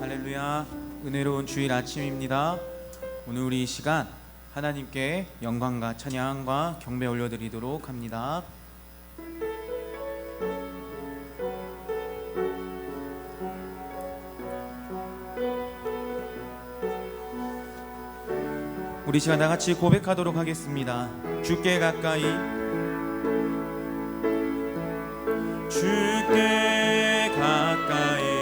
할렐루야. 은혜로운 주일 아침입니다. 오늘 우리 이 시간 하나님께 영광과 찬양과 경배 올려드리도록 합니다. 우리 시간 다 같이 고백하도록 하겠습니다. 주께 가까이, 주께 가까이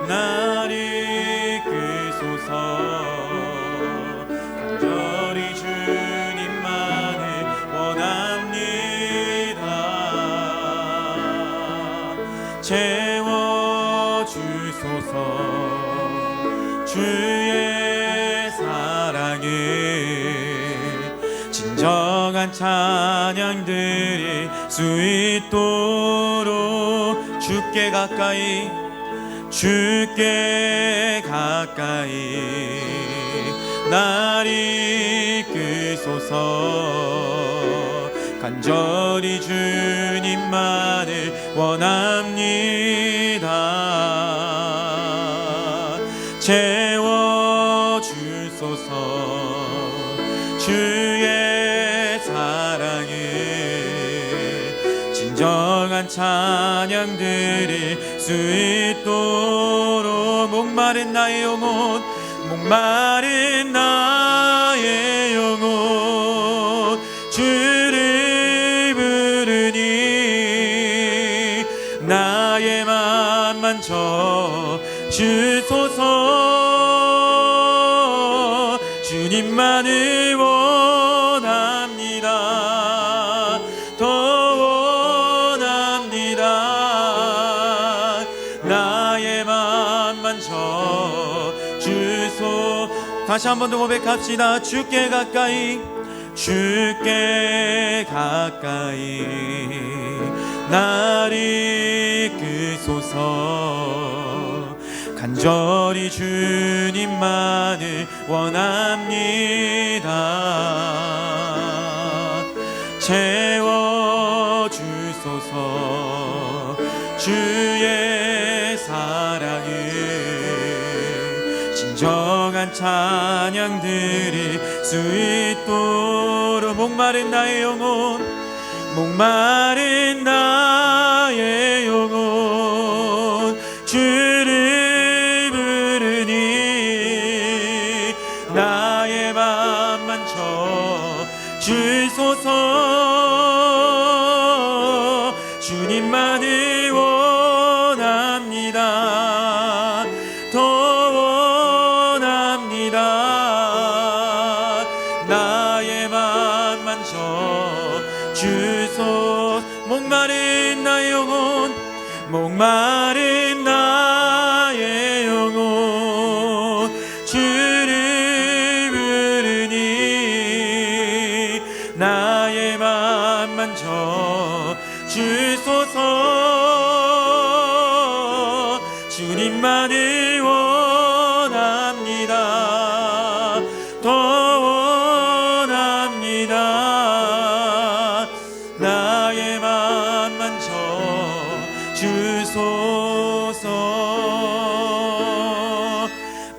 날 이끄소서. 간절히 주님만을 원합니다. 채워주소서. 주의 사랑을 진정한 찬양 드릴 수 있도록 주께 가까이, 주께 가까이 날 이끄소서. 간절히 주님만을 원합니다. 채워주소서. 주의 사랑을 진정한 찬양 드릴 수 있도록 목마른 나의 영혼, 목마른 나의 영혼 주를 부르니 나의 맘 만져 주소서. 주님만을 원합니다. 더 원합니다. 나의 맘 만져 주소. 다시 한 번 더 고백합시다. 주께 가까이, 주께 가까이 날 이끄소서. 간절히 주님만을 원합니다. 채워주소서. 주의 사랑을 진정한 찬양 드릴 수 있도록 목마른 나의 영혼, 목마른 나의 영혼 주를 부르니 나의 맘 만져 주소서. 주님만을 원합니다. 더 원합니다. 나의 맘 만져 주소서. 목마른 나의 영혼, 목마른 나의 영혼 주를 부르니 나의 맘 만져 주소서. 주님만을 원합니다. 더 원합니다. 나의 맘 만져 주소서.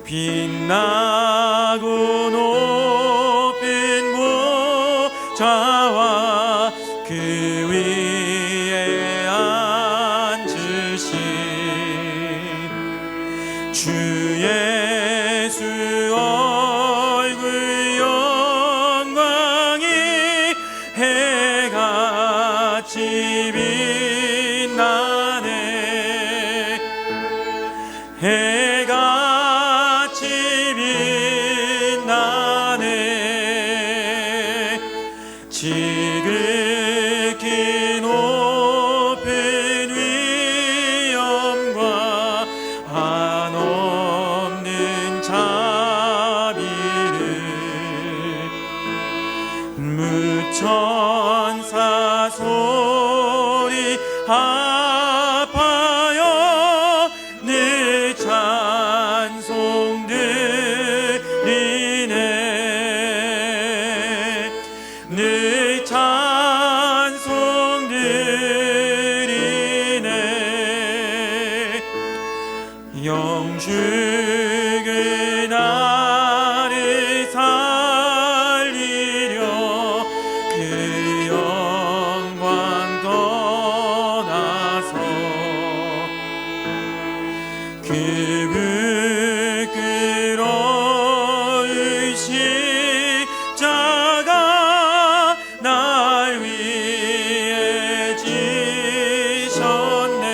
빛나고 높은 보좌와 그 위에 앉으신 주 예수 얼굴 영광이 해같이 빛나네. 해같이 빛나네. 지극히 높은 위엄과 한없는 자 죽은 나를 살리려 그 영광 떠나서 그 부끄러운 십자가 날 위해 지셨네.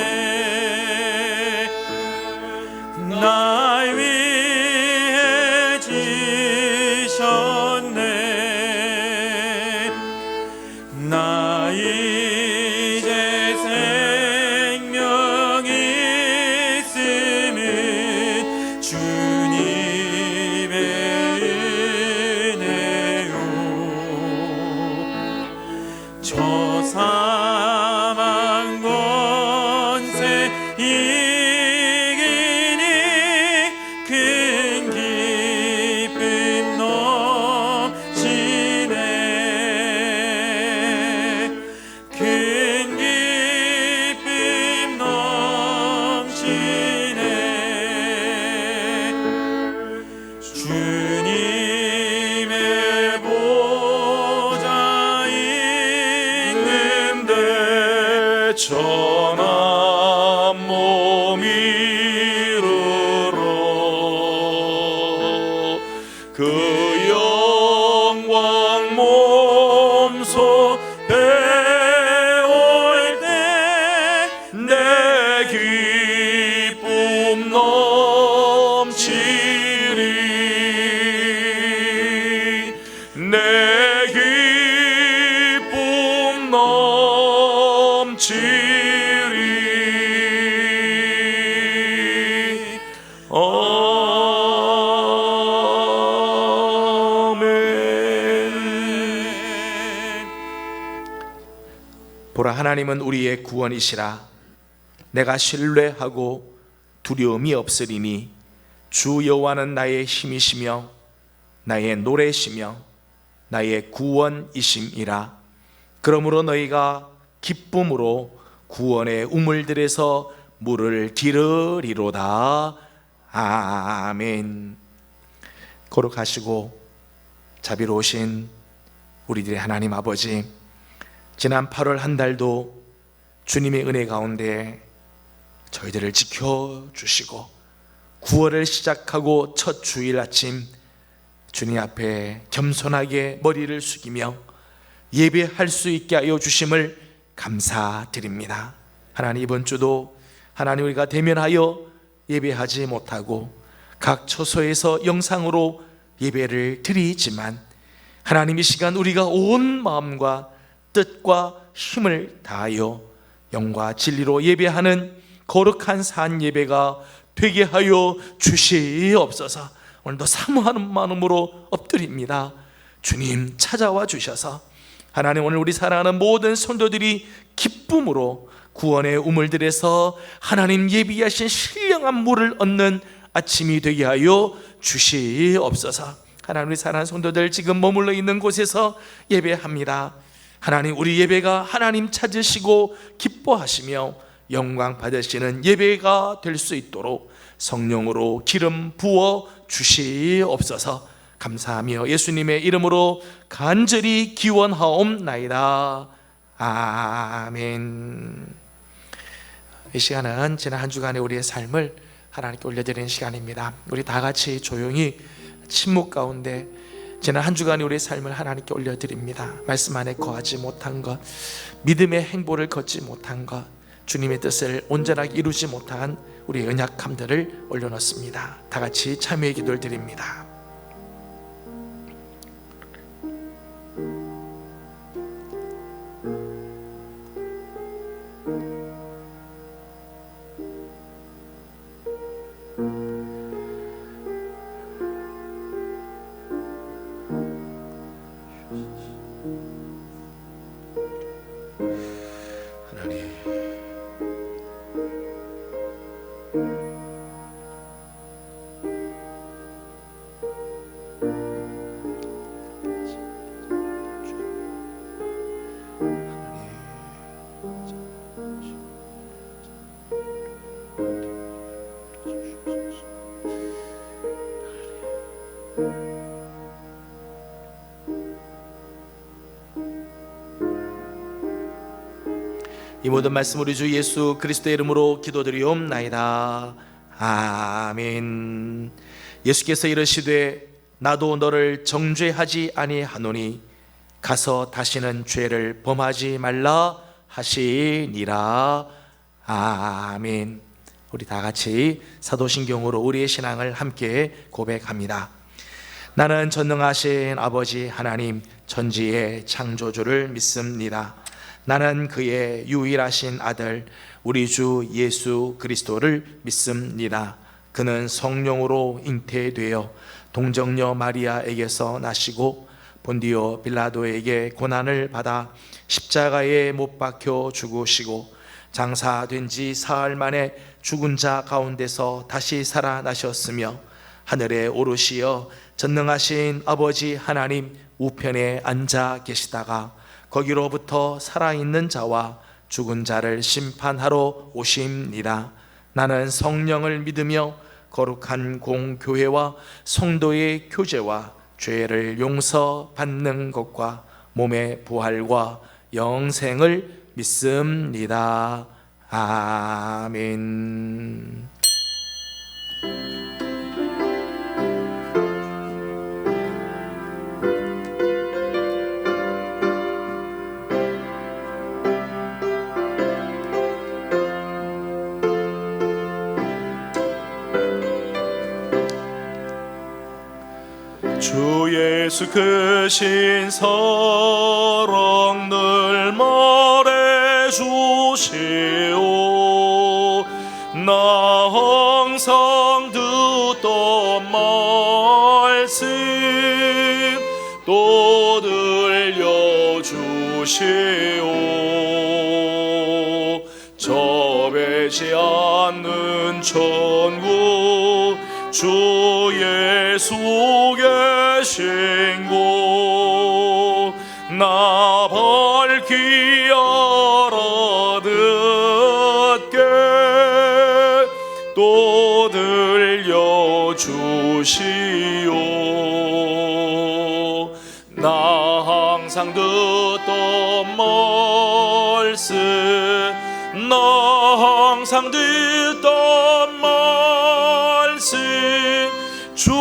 날 위해 지셨네. 나 이제 생명이 있음은 주님의 은혜요. 저 사망 권세 이기니 큰 기쁨 넘치네. 큰 기쁨 넘치네. 주님의 보좌 있는데 전한 몸 이르러 그 영광 몸소 배울 때 내 기쁨 넘치리. 내 기쁨 넘치리. 아멘. 보라, 하나님은 우리의 구원이시라. 내가 신뢰하고 두려움이 없으리니 주 여호와는 나의 힘이시며 나의 노래시며 나의 구원이심이라. 그러므로 너희가 기쁨으로 구원의 우물들에서 물을 기르리로다. 아멘. 거룩하시고 자비로우신 우리들의 하나님 아버지, 지난 8월 한 달도 주님의 은혜 가운데 저희들을 지켜주시고 9월을 시작하고 첫 주일 아침 주님 앞에 겸손하게 머리를 숙이며 예배할 수 있게 하여 주심을 감사드립니다. 하나님, 이번 주도 하나님 우리가 대면하여 예배하지 못하고 각 처소에서 영상으로 예배를 드리지만 하나님, 이 시간 우리가 온 마음과 뜻과 힘을 다하여 영과 진리로 예배하는 거룩한 산 예배가 되게 하여 주시옵소서. 오늘도 사모하는 마음으로 엎드립니다. 주님, 찾아와 주셔서 하나님, 오늘 우리 사랑하는 모든 성도들이 기쁨으로 구원의 우물들에서 하나님 예비하신 신령한 물을 얻는 아침이 되게 하여 주시옵소서. 하나님, 우리 사랑하는 성도들 지금 머물러 있는 곳에서 예배합니다. 하나님, 우리 예배가 하나님 찾으시고 기뻐하시며 영광 받으시는 예배가 될 수 있도록 성령으로 기름 부어 주시옵소서. 감사하며 예수님의 이름으로 간절히 기원하옵나이다. 아멘. 이 시간은 지난 한 주간의 우리의 삶을 하나님께 올려드리는 시간입니다. 우리 다 같이 조용히 침묵 가운데 지난 한 주간의 우리의 삶을 하나님께 올려드립니다. 말씀 안에 거하지 못한 것, 믿음의 행보를 걷지 못한 것, 주님의 뜻을 온전하게 이루지 못한 우리의 연약함들을 올려놓습니다. 다 같이 참여의 기도를 드립니다. 하나님, 이 모든 말씀 우리 주 예수 그리스도의 이름으로 기도드리옵나이다. 아멘. 예수께서 이르시되 나도 너를 정죄하지 아니하노니 가서 다시는 죄를 범하지 말라 하시니라. 아멘. 우리 다 같이 사도신경으로 우리의 신앙을 함께 고백합니다. 나는 전능하신 아버지 하나님 천지의 창조주를 믿습니다. 나는 그의 유일하신 아들 우리 주 예수 그리스도를 믿습니다. 그는 성령으로 잉태되어 동정녀 마리아에게서 나시고 본디오 빌라도에게 고난을 받아 십자가에 못 박혀 죽으시고 장사된 지 사흘 만에 죽은 자 가운데서 다시 살아나셨으며 하늘에 오르시어 전능하신 아버지 하나님 우편에 앉아 계시다가 거기로부터 살아있는 자와 죽은 자를 심판하러 오십니다. 나는 성령을 믿으며 거룩한 공교회와 성도의 교제와 죄를 용서받는 것과 몸의 부활과 영생을 믿습니다. 아멘. 주 예수 크신 사랑 늘 말해주시오. 나 항상 듣던 말씀 또 들려주시오. 저배지 않는 천국 주 예수 계신 곳 나 밝히 알아듣게 또 들려주시오. 나 항상 듣던 말씀 나 항상 듣던 말씀 주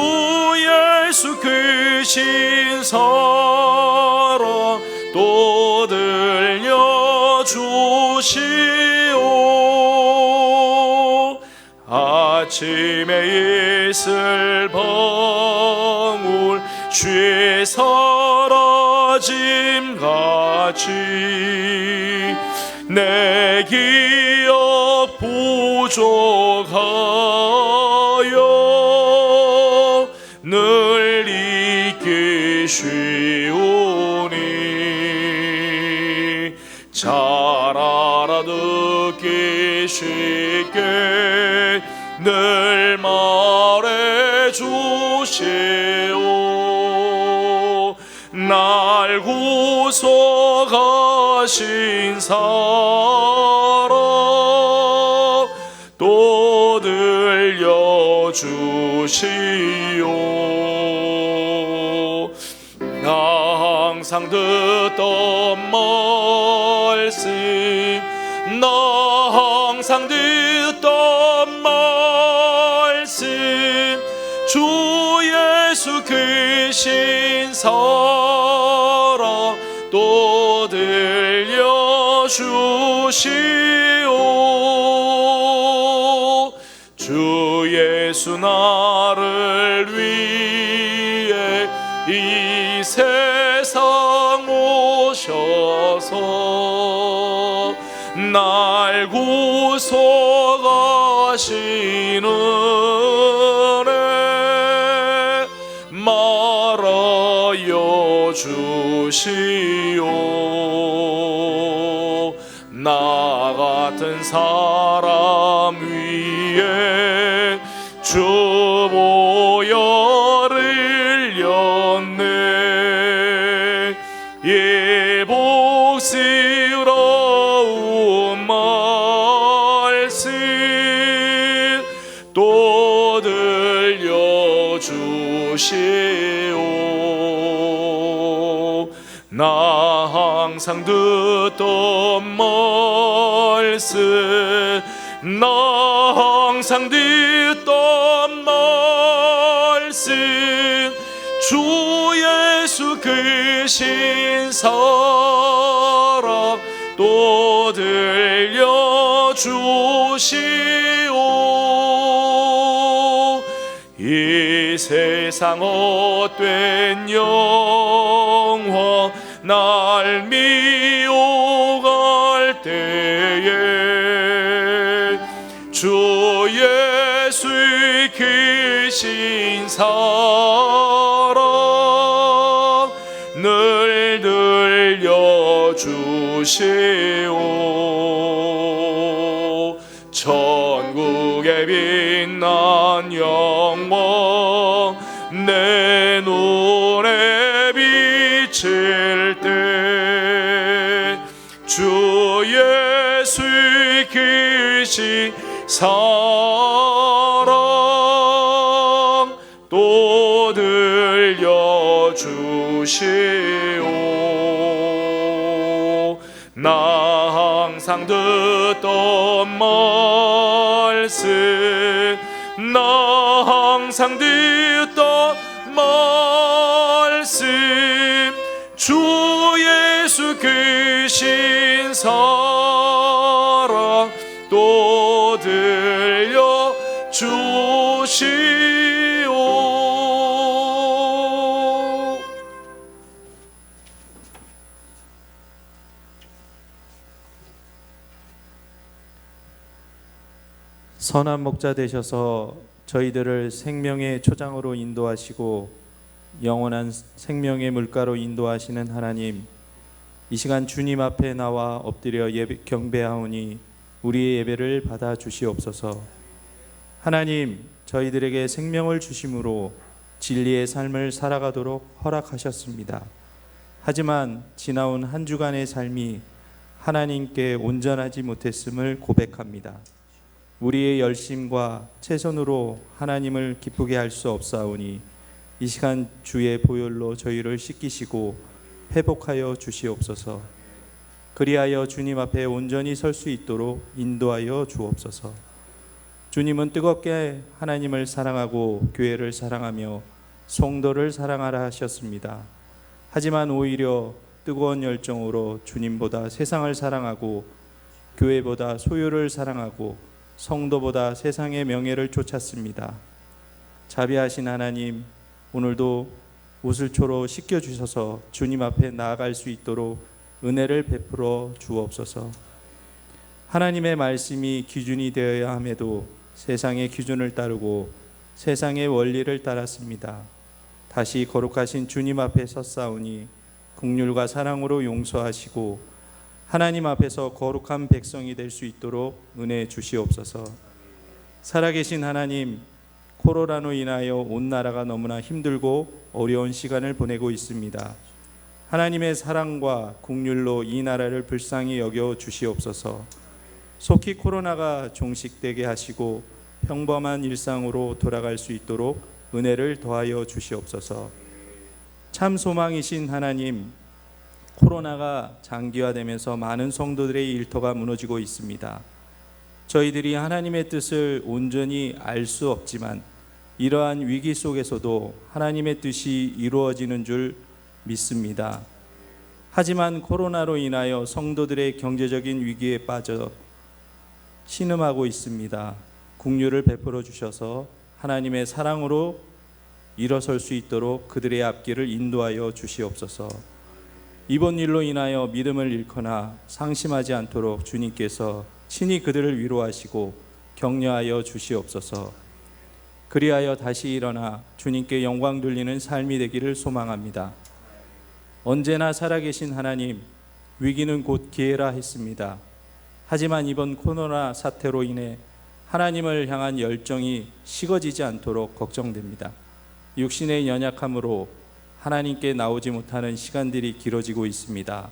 예수 크신 사랑 또 들려주시오. 아침에 이슬 방울 죄 사라짐 같이 내 기억 부족하여 늘 잊기 쉬우니 잘 알아듣기 쉽게 늘 말해주시오. 날 구속하신 사랑 또 들려주시오. 나 항상 듣던 말씀 나 항상 듣던 말씀 주 예수 크신 사랑 또 들려주시오. 주 예수 나를 위해 이 세상 오셔서 날 구속하신 은혜 말하여 주시오. 나 같은 사람 위에 주 보혈을 흘렸네. 이 복스러운 말씀 또 들려주시오. 나 항상 듣던 말씀 나 항상 듣던 말씀 주 예수 크신 사랑 또 들려주시오 이 세상 헛된 영화 날 미워갈 때에 주 예수의 크신 사랑 늘 들려주시오 천국의 빛난 영광 내 눈에 비칠 때 주 예수의 크신 사랑 또 들려주시오 나 항상 듣던 말씀 나 항상 듣던 말씀 주 예수 크신 사랑 또 들려주시오 선한 목자 되셔서 저희들을 생명의 초장으로 인도하시고 영원한 생명의 물가로 인도하시는 하나님, 이 시간 주님 앞에 나와 엎드려 경배하오니 우리의 예배를 받아 주시옵소서. 하나님, 저희들에게 생명을 주심으로 진리의 삶을 살아가도록 허락하셨습니다. 하지만 지나온 한 주간의 삶이 하나님께 온전하지 못했음을 고백합니다. 우리의 열심과 최선으로 하나님을 기쁘게 할 수 없사오니 이 시간 주의 보혈로 저희를 씻기시고 회복하여 주시옵소서. 그리하여 주님 앞에 온전히 설 수 있도록 인도하여 주옵소서. 주님은 뜨겁게 하나님을 사랑하고 교회를 사랑하며 성도를 사랑하라 하셨습니다. 하지만 오히려 뜨거운 열정으로 주님보다 세상을 사랑하고 교회보다 소유를 사랑하고 성도보다 세상의 명예를 쫓았습니다. 자비하신 하나님, 오늘도 우슬초로 씻겨주셔서 주님 앞에 나아갈 수 있도록 은혜를 베풀어 주옵소서. 하나님의 말씀이 기준이 되어야 함에도 세상의 기준을 따르고 세상의 원리를 따랐습니다. 다시 거룩하신 주님 앞에 섰사오니 긍휼과 사랑으로 용서하시고 하나님 앞에서 거룩한 백성이 될 수 있도록 은혜 주시옵소서. 살아계신 하나님, 코로나로 인하여 온 나라가 너무나 힘들고 어려운 시간을 보내고 있습니다. 하나님의 사랑과 긍휼로 이 나라를 불쌍히 여겨 주시옵소서. 속히 코로나가 종식되게 하시고 평범한 일상으로 돌아갈 수 있도록 은혜를 더하여 주시옵소서. 참 소망이신 하나님, 코로나가 장기화되면서 많은 성도들의 일터가 무너지고 있습니다. 저희들이 하나님의 뜻을 온전히 알 수 없지만 이러한 위기 속에서도 하나님의 뜻이 이루어지는 줄 믿습니다. 하지만 코로나로 인하여 성도들의 경제적인 위기에 빠져 신음하고 있습니다. 긍휼을 베풀어 주셔서 하나님의 사랑으로 일어설 수 있도록 그들의 앞길을 인도하여 주시옵소서. 이번 일로 인하여 믿음을 잃거나 상심하지 않도록 주님께서 친히 그들을 위로하시고 격려하여 주시옵소서. 그리하여 다시 일어나 주님께 영광 돌리는 삶이 되기를 소망합니다. 언제나 살아계신 하나님, 위기는 곧 기회라 했습니다. 하지만 이번 코로나 사태로 인해 하나님을 향한 열정이 식어지지 않도록 걱정됩니다. 육신의 연약함으로 하나님께 나오지 못하는 시간들이 길어지고 있습니다.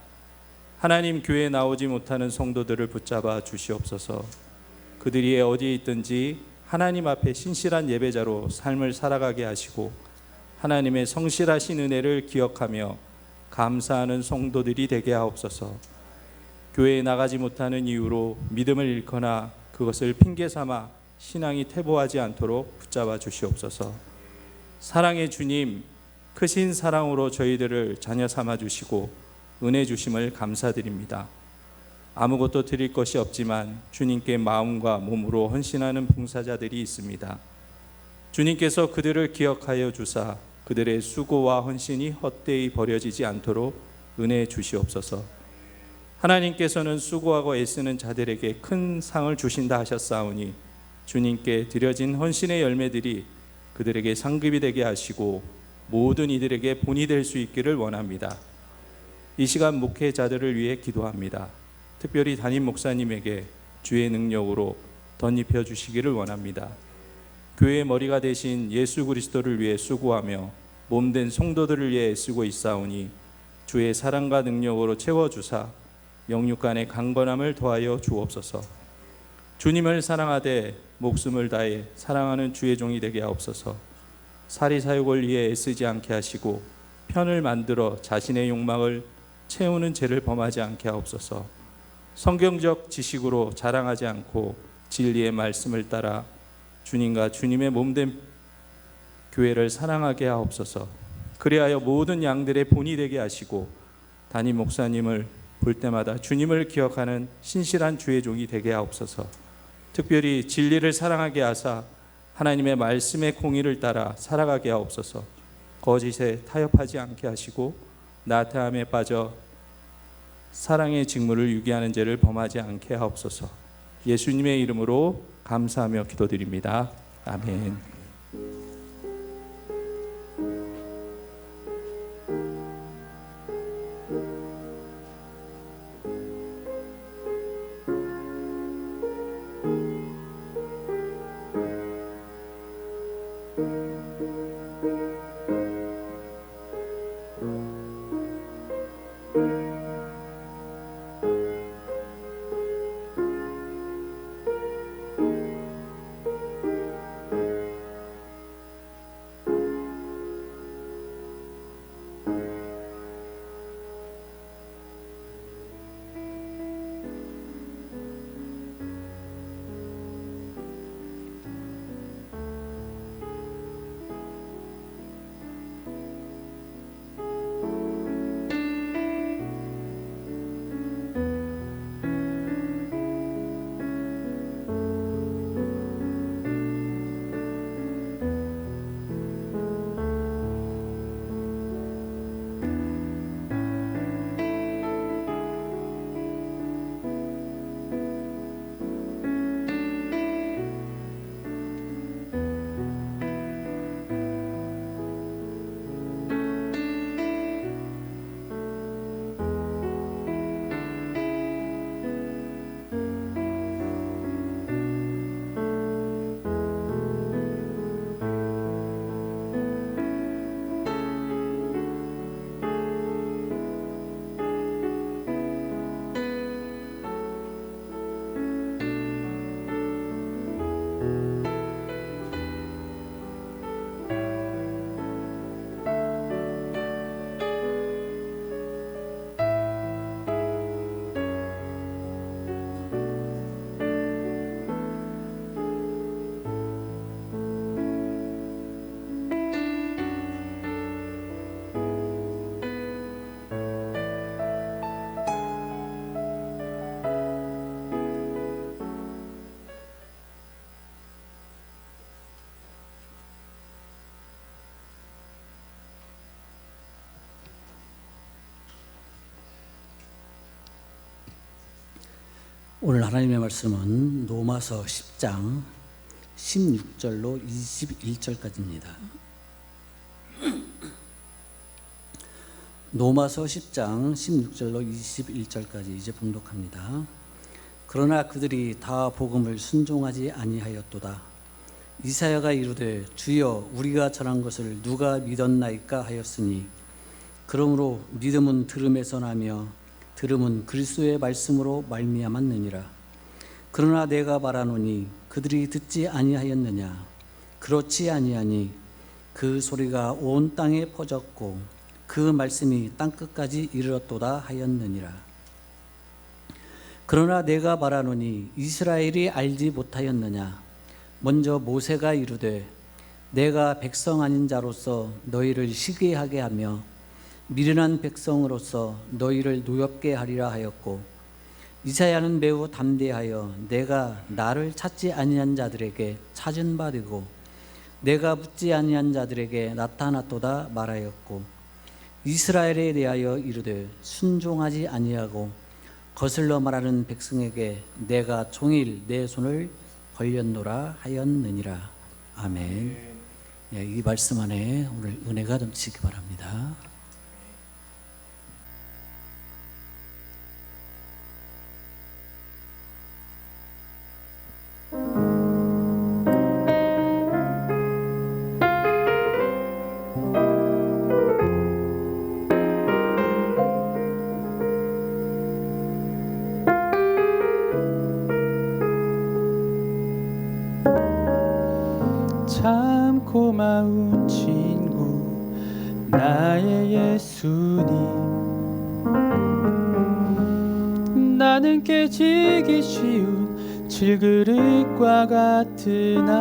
하나님, 교회에 나오지 못하는 성도들을 붙잡아 주시옵소서. 그들이 어디에 있든지 하나님 앞에 신실한 예배자로 삶을 살아가게 하시고 하나님의 성실하신 은혜를 기억하며 감사하는 성도들이 되게 하옵소서. 교회에 나가지 못하는 이유로 믿음을 잃거나 그것을 핑계 삼아 신앙이 퇴보하지 않도록 붙잡아 주시옵소서. 사랑의 주님, 크신 사랑으로 저희들을 자녀 삼아 주시고 은혜 주심을 감사드립니다. 아무것도 드릴 것이 없지만 주님께 마음과 몸으로 헌신하는 봉사자들이 있습니다. 주님께서 그들을 기억하여 주사 그들의 수고와 헌신이 헛되이 버려지지 않도록 은혜 주시옵소서. 하나님께서는 수고하고 애쓰는 자들에게 큰 상을 주신다 하셨사오니 주님께 드려진 헌신의 열매들이 그들에게 상급이 되게 하시고 모든 이들에게 본이 될 수 있기를 원합니다. 이 시간 목회자들을 위해 기도합니다. 특별히 담임 목사님에게 주의 능력으로 덧입혀 주시기를 원합니다. 교회의 머리가 되신 예수 그리스도를 위해 수고하며 몸된 성도들을 위해 애쓰고 있사오니 주의 사랑과 능력으로 채워주사 영육 간의 강건함을 더하여 주옵소서. 주님을 사랑하되 목숨을 다해 사랑하는 주의 종이 되게 하옵소서. 사리사욕을 위해 애쓰지 않게 하시고 편을 만들어 자신의 욕망을 채우는 죄를 범하지 않게 하옵소서. 성경적 지식으로 자랑하지 않고 진리의 말씀을 따라 주님과 주님의 몸된 교회를 사랑하게 하옵소서. 그리하여 모든 양들의 본이 되게 하시고 담임 목사님을 볼 때마다 주님을 기억하는 신실한 주의 종이 되게 하옵소서. 특별히 진리를 사랑하게 하사 하나님의 말씀의 공의를 따라 살아가게 하옵소서. 거짓에 타협하지 않게 하시고 나태함에 빠져 사랑의 직무를 유기하는 죄를 범하지 않게 하옵소서. 예수님의 이름으로 감사하며 기도드립니다. 아멘. 오늘 하나님의 말씀은 로마서 10장 16절로 21절까지입니다. 로마서 10장 16절로 21절까지 이제 봉독합니다. 그러나 그들이 다 복음을 순종하지 아니하였도다. 이사야가 이르되 주여 우리가 전한 것을 누가 믿었나이까 하였으니 그러므로 믿음은 들음에서 나며 들음은 그리스도의 말씀으로 말미암았느니라. 그러나 내가 말하노니 그들이 듣지 아니하였느냐. 그렇지 아니하니 그 소리가 온 땅에 퍼졌고 그 말씀이 땅끝까지 이르렀도다 하였느니라. 그러나 내가 말하노니 이스라엘이 알지 못하였느냐. 먼저 모세가 이르되 내가 백성 아닌 자로서 너희를 시기하게 하며 미련한 백성으로서 너희를 노엽게 하리라 하였고, 이사야는 매우 담대하여 내가 나를 찾지 아니한 자들에게 찾은 바 되고 내가 묻지 아니한 자들에게 나타났도다 말하였고, 이스라엘에 대하여 이르되 순종하지 아니하고 거슬러 말하는 백성에게 내가 종일 내 손을 벌렸노라 하였느니라. 아멘. 예, 이 말씀 안에 오늘 은혜가 넘치기 바랍니다. 참 고마운 친구 나의 예수님, 나는 깨지기 쉬운 질그릇과 같으나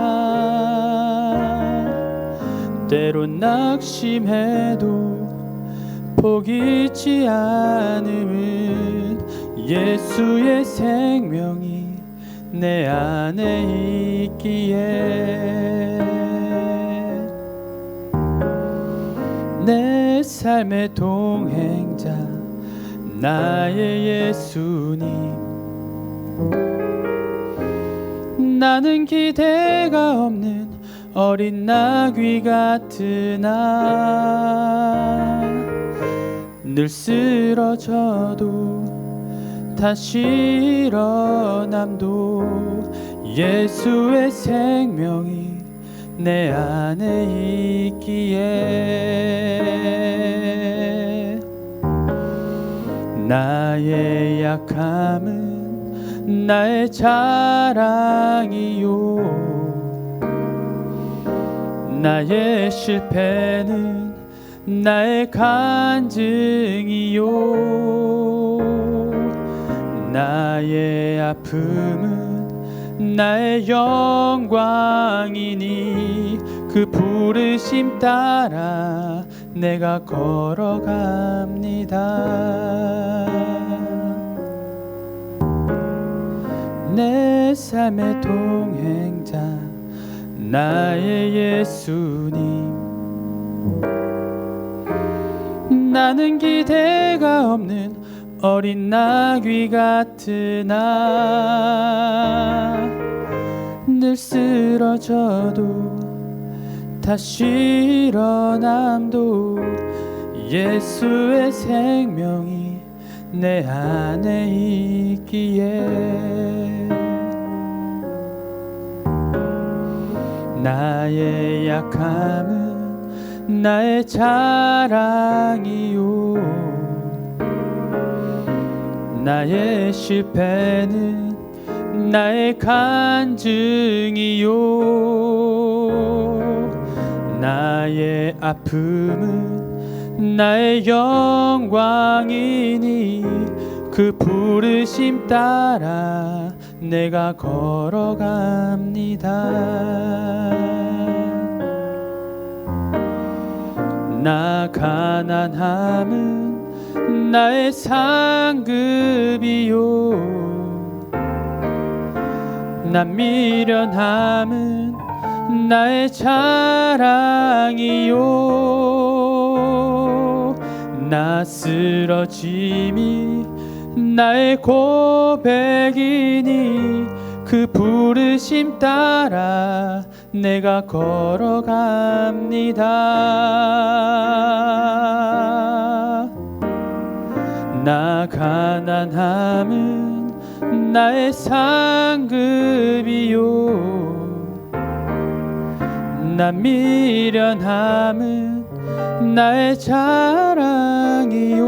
때론 낙심해도 포기치 않음은 예수의 생명이 내 안에 있기에 내 삶의 동행자 나의 예수님, 나는 기대가 없는 어린 나귀 같으나 늘 쓰러져도 다시 일어남도 예수의 생명이 내 안에 있기에 나의 약함은 나의 자랑이요, 나의 실패는 나의 간증이요, 나의 아픔은 나의 영광이니 그 부르심 따라 내가 걸어갑니다. 내 삶의 동행자 나의 예수님, 나는 기대가 없는 어린 나귀 같으나 늘 쓰러져도 다시 일어남도 예수의 생명이 내 안에 있기에 나의 약함은 나의 자랑이요, 나의 실패는 나의 간증이요, 나의 아픔은 나의 영광이니 그 부르심 따라 내가 걸어갑니다. 나 가난함은 나의 상급이요, 나 미련함은 나의 자랑이요, 나 쓰러짐이 나의 고백이니 그 부르심 따라 내가 걸어갑니다. 나 가난함은 나의 상급이요, 나 미련함은 나의 자랑이요,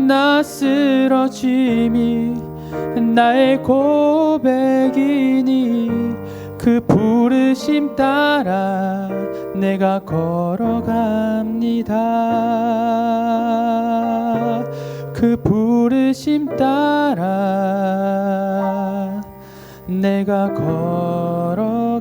나 쓰러짐이 나의 고백이니 그 부르심 부르심 따라 내가 걸어갑니다. 그 부르심 따라 내가 걸어갑니다.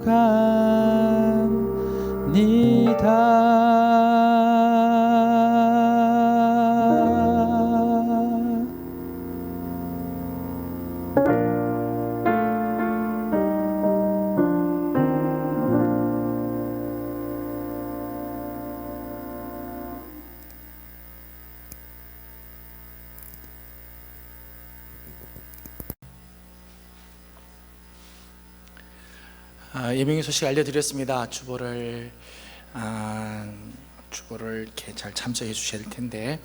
예명의 소식 알려드렸습니다. 주보를 이렇게 잘 참조해 주셔야 될 텐데,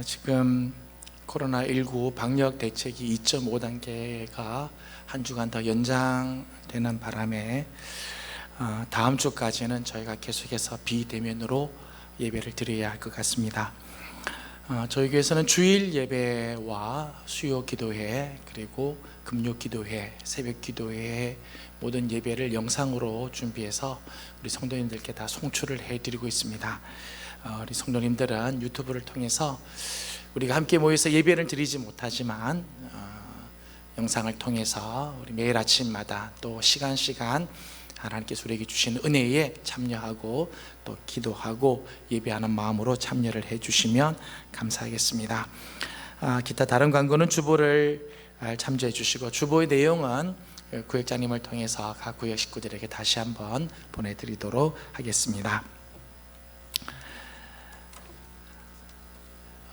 지금 코로나19 방역 대책이 2.5단계가 한 주간 더 연장되는 바람에 다음 주까지는 저희가 계속해서 비대면으로 예배를 드려야 할 것 같습니다. 저희 교회에서는 주일 예배와 수요 기도회, 그리고 금요 기도회, 새벽 기도회 모든 예배를 영상으로 준비해서 우리 성도님들께 다 송출을 해드리고 있습니다. 우리 성도님들은 유튜브를 통해서 우리가 함께 모여서 예배를 드리지 못하지만 영상을 통해서 우리 매일 아침마다 또 시간 하나님께서 우리에게 주신 은혜에 참여하고 또 기도하고 예배하는 마음으로 참여를 해주시면 감사하겠습니다. 기타 다른 광고는 주보를 참조해 주시고, 주보의 내용은 구역장님을 통해서 각 구역 식구들에게 다시 한번 보내드리도록 하겠습니다.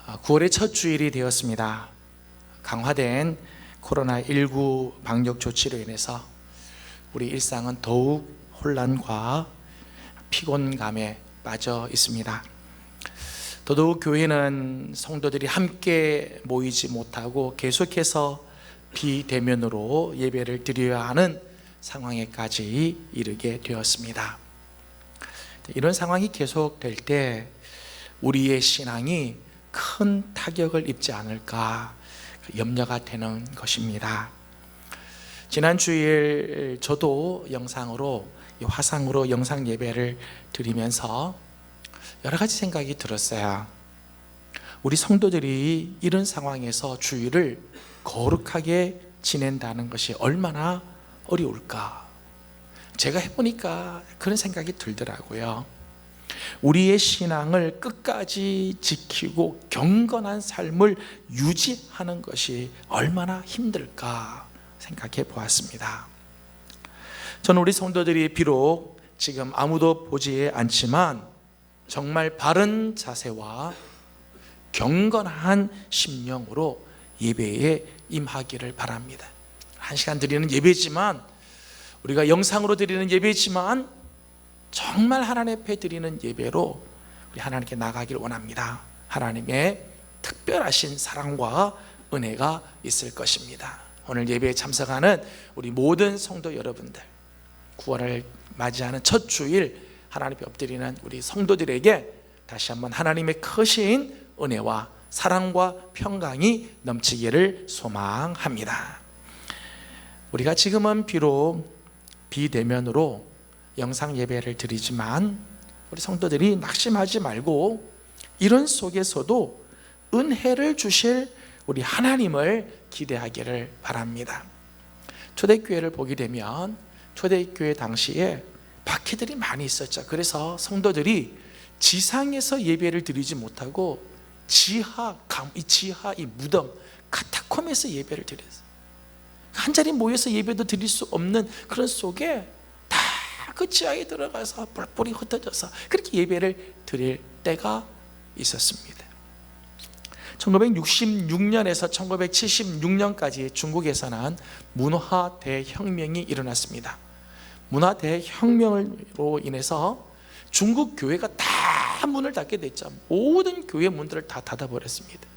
9월의 첫 주일이 되었습니다. 강화된 코로나19 방역 조치로 인해서 우리 일상은 더욱 혼란과 피곤감에 빠져 있습니다. 더더욱 교회는 성도들이 함께 모이지 못하고 계속해서 비대면으로 예배를 드려야 하는 상황에까지 이르게 되었습니다. 이런 상황이 계속될 때 우리의 신앙이 큰 타격을 입지 않을까 염려가 되는 것입니다. 지난 주일 저도 화상으로 영상 예배를 드리면서 여러 가지 생각이 들었어요. 우리 성도들이 이런 상황에서 주일을 거룩하게 지낸다는 것이 얼마나 어려울까. 제가 해보니까 그런 생각이 들더라고요. 우리의 신앙을 끝까지 지키고 경건한 삶을 유지하는 것이 얼마나 힘들까 생각해 보았습니다. 저는 우리 성도들이 비록 지금 아무도 보지 않지만 정말 바른 자세와 경건한 심령으로 예배에 임하기를 바랍니다. 1시간 드리는 예배지만, 우리가 영상으로 드리는 예배지만 정말 하나님 앞에 드리는 예배로 우리 하나님께 나가기를 원합니다. 하나님의 특별하신 사랑과 은혜가 있을 것입니다. 오늘 예배에 참석하는 우리 모든 성도 여러분들, 9월을 맞이하는 첫 주일 하나님 앞에 엎드리는 우리 성도들에게 다시 한번 하나님의 크신 은혜와 사랑과 평강이 넘치기를 소망합니다. 우리가 지금은 비록 비대면으로 영상 예배를 드리지만 우리 성도들이 낙심하지 말고 이런 속에서도 은혜를 주실 우리 하나님을 기대하기를 바랍니다. 초대교회를 보게 되면 초대교회 당시에 박해들이 많이 있었죠. 그래서 성도들이 지상에서 예배를 드리지 못하고 이 무덤 카타콤에서 예배를 드렸어요. 한 자리 모여서 예배도 드릴 수 없는 그런 속에 다 그 지하에 들어가서 뿔뿔이 흩어져서 그렇게 예배를 드릴 때가 있었습니다. 1966년에서 1976년까지 중국에서는 문화 대혁명이 일어났습니다. 문화 대혁명으로 인해서 중국 교회가 다 문을 닫게 됐죠. 모든 교회 문들을 다 닫아버렸습니다.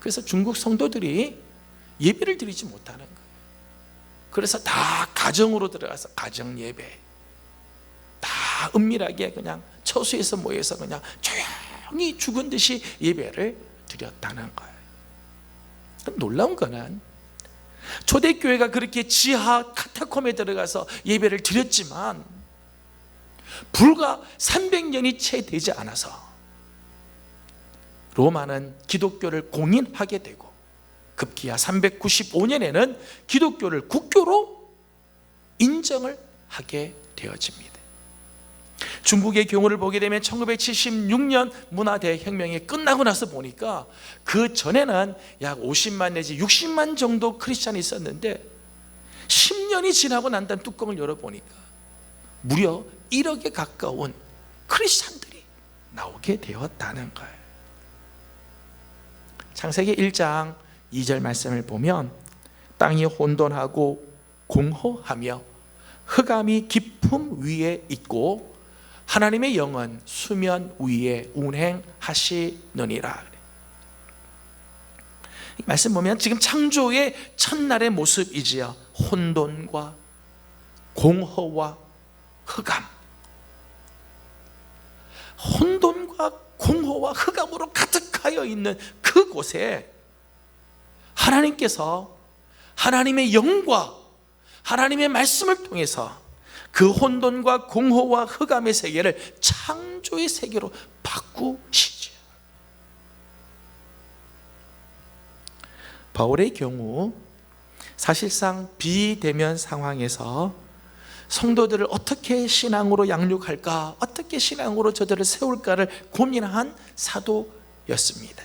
그래서 중국 성도들이 예배를 드리지 못하는 거예요. 그래서 다 가정으로 들어가서 가정 예배, 다 은밀하게 그냥 처소에서 모여서 그냥 조용히 죽은 듯이 예배를 드렸다는 거예요. 놀라운 거는 초대교회가 그렇게 지하 카타콤에 들어가서 예배를 드렸지만 불과 300년이 채 되지 않아서 로마는 기독교를 공인하게 되고 급기야 395년에는 기독교를 국교로 인정을 하게 되어집니다. 중국의 경우를 보게 되면 1976년 문화대혁명이 끝나고 나서 보니까 그 전에는 약 50만 내지 60만 정도 크리스찬이 있었는데 10년이 지나고 난 다음 뚜껑을 열어보니까 무려 1억에 가까운 크리스찬들이 나오게 되었다는 거예요. 창세기 1장 2절 말씀을 보면 땅이 혼돈하고 공허하며 흑암이 깊음 위에 있고 하나님의 영은 수면 위에 운행하시느니라. 이 말씀 보면 지금 창조의 첫날의 모습이지요. 혼돈과 공허와 흑암, 혼돈과 공허와 흑암으로 가득하여 있는 그곳에 하나님께서 하나님의 영과 하나님의 말씀을 통해서 그 혼돈과 공허와 흑암의 세계를 창조의 세계로 바꾸시죠. 바울의 경우 사실상 비대면 상황에서 성도들을 어떻게 신앙으로 양육할까, 어떻게 신앙으로 저들을 세울까를 고민한 사도였습니다.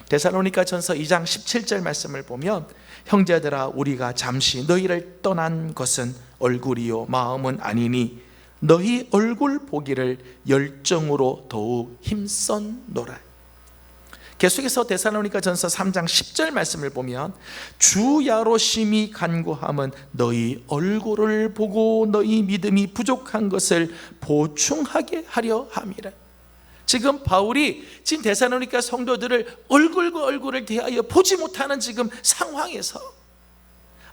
데살로니가 전서 2장 17절 말씀을 보면 형제들아 우리가 잠시 너희를 떠난 것은 얼굴이요 마음은 아니니 너희 얼굴 보기를 열정으로 더욱 힘썼노라. 계속해서 데살로니가 전서 3장 10절 말씀을 보면 주야로 심히 간구함은 너희 얼굴을 보고 너희 믿음이 부족한 것을 보충하게 하려 함이라. 지금 바울이 지금 데살로니가 성도들을 얼굴과 얼굴을 대하여 보지 못하는 지금 상황에서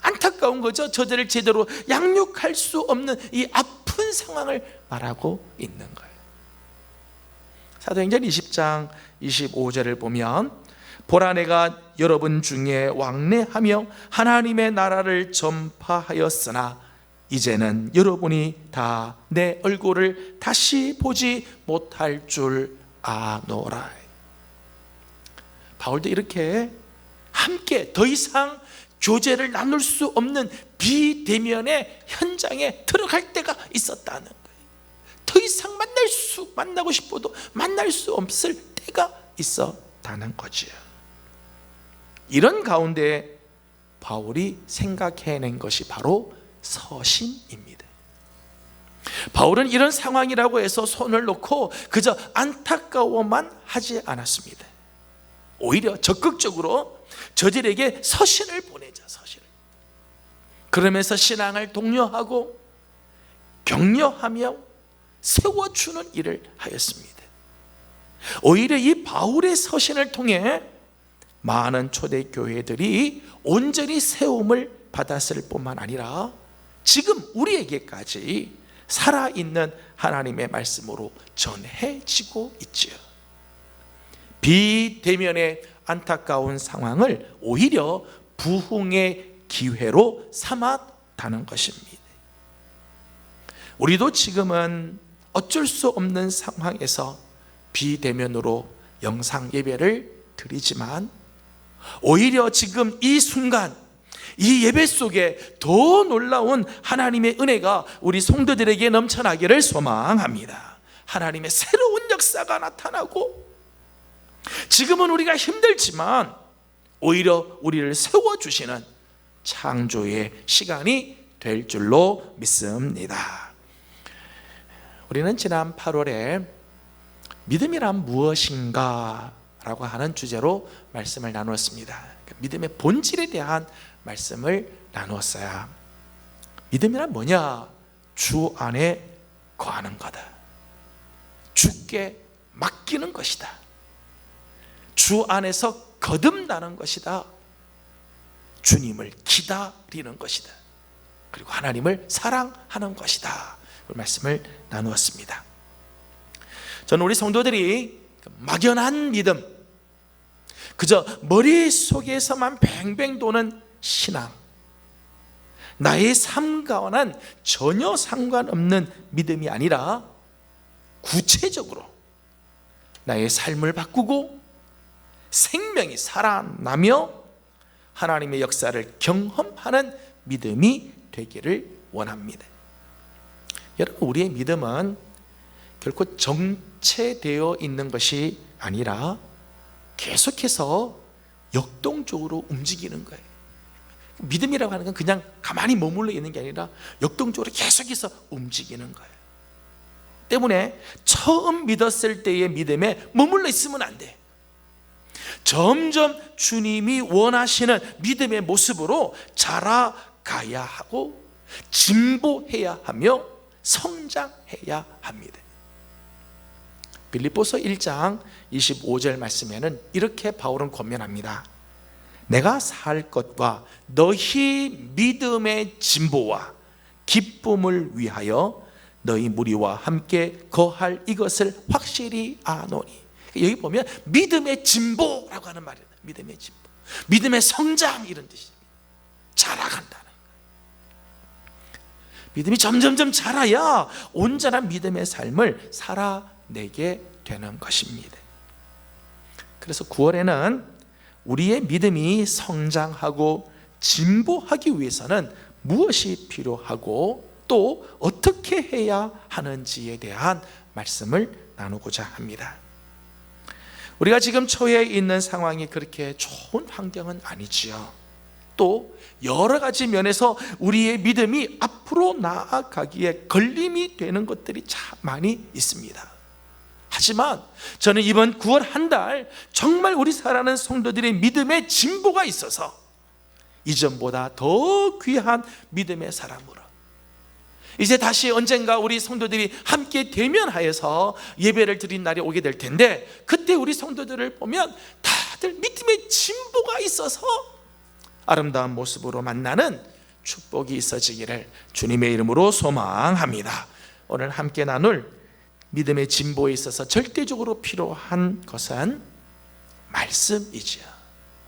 안타까운 거죠. 저들을 제대로 양육할 수 없는 이 아픈 상황을 말하고 있는 거예요. 사도행전 20장 25절을 보면 보라 내가 여러분 중에 왕래하며 하나님의 나라를 전파하였으나 이제는 여러분이 다 내 얼굴을 다시 보지 못할 줄 아노라. 바울도 이렇게 함께 더 이상 교제를 나눌 수 없는 비대면의 현장에 들어갈 때가 있었다는 거예요. 더 이상 만나고 싶어도 만날 수 없을 때가 있었다는 거죠. 이런 가운데 바울이 생각해낸 것이 바로 서신입니다. 바울은 이런 상황이라고 해서 손을 놓고 그저 안타까워만 하지 않았습니다. 오히려 적극적으로 저들에게 서신을 보내자, 서신을. 그러면서 신앙을 독려하고 격려하며 세워주는 일을 하였습니다. 오히려 이 바울의 서신을 통해 많은 초대교회들이 온전히 세움을 받았을 뿐만 아니라 지금 우리에게까지 살아있는 하나님의 말씀으로 전해지고 있죠. 비대면의 안타까운 상황을 오히려 부흥의 기회로 삼았다는 것입니다. 우리도 지금은 어쩔 수 없는 상황에서 비대면으로 영상 예배를 드리지만 오히려 지금 이 순간 이 예배 속에 더 놀라운 하나님의 은혜가 우리 성도들에게 넘쳐나기를 소망합니다. 하나님의 새로운 역사가 나타나고 지금은 우리가 힘들지만 오히려 우리를 세워주시는 창조의 시간이 될 줄로 믿습니다. 우리는 지난 8월에 믿음이란 무엇인가 라고 하는 주제로 말씀을 나누었습니다. 믿음의 본질에 대한 말씀을 나누었어요. 믿음이란 뭐냐? 주 안에 거하는 거다. 주께 맡기는 것이다. 주 안에서 거듭나는 것이다. 주님을 기다리는 것이다. 그리고 하나님을 사랑하는 것이다. 그 말씀을 나누었습니다. 저는 우리 성도들이 막연한 믿음, 그저 머릿속에서만 뱅뱅 도는 신앙, 나의 삶과는 전혀 상관없는 믿음이 아니라 구체적으로 나의 삶을 바꾸고 생명이 살아나며 하나님의 역사를 경험하는 믿음이 되기를 원합니다. 여러분, 우리의 믿음은 결코 정체되어 있는 것이 아니라 계속해서 역동적으로 움직이는 거예요. 믿음이라고 하는 건 그냥 가만히 머물러 있는 게 아니라 역동적으로 계속해서 움직이는 거예요. 때문에 처음 믿었을 때의 믿음에 머물러 있으면 안 돼. 점점 주님이 원하시는 믿음의 모습으로 자라가야 하고 진보해야 하며 성장해야 합니다. 빌립보서 1장 25절 말씀에는 이렇게 바울은 권면합니다. 내가 살 것과 너희 믿음의 진보와 기쁨을 위하여 너희 무리와 함께 거할 이것을 확실히 아노니. 여기 보면 믿음의 진보라고 하는 말이에요. 믿음의 진보, 믿음의 성장, 이런 뜻입니다. 자라간다는 거예요. 믿음이 점점점 자라야 온전한 믿음의 삶을 살아내게 되는 것입니다. 그래서 9월에는 우리의 믿음이 성장하고 진보하기 위해서는 무엇이 필요하고 또 어떻게 해야 하는지에 대한 말씀을 나누고자 합니다. 우리가 지금 처해 있는 상황이 그렇게 좋은 환경은 아니지요. 또 여러 가지 면에서 우리의 믿음이 앞으로 나아가기에 걸림이 되는 것들이 참 많이 있습니다. 하지만 저는 이번 9월 한 달 정말 우리 사랑하는 성도들의 믿음의 진보가 있어서 이전보다 더 귀한 믿음의 사람으로 이제 다시 언젠가 우리 성도들이 함께 대면하여서 예배를 드린 날이 오게 될 텐데, 그때 우리 성도들을 보면 다들 믿음의 진보가 있어서 아름다운 모습으로 만나는 축복이 있어지기를 주님의 이름으로 소망합니다. 오늘 함께 나눌 믿음의 진보에 있어서 절대적으로 필요한 것은 말씀이지요.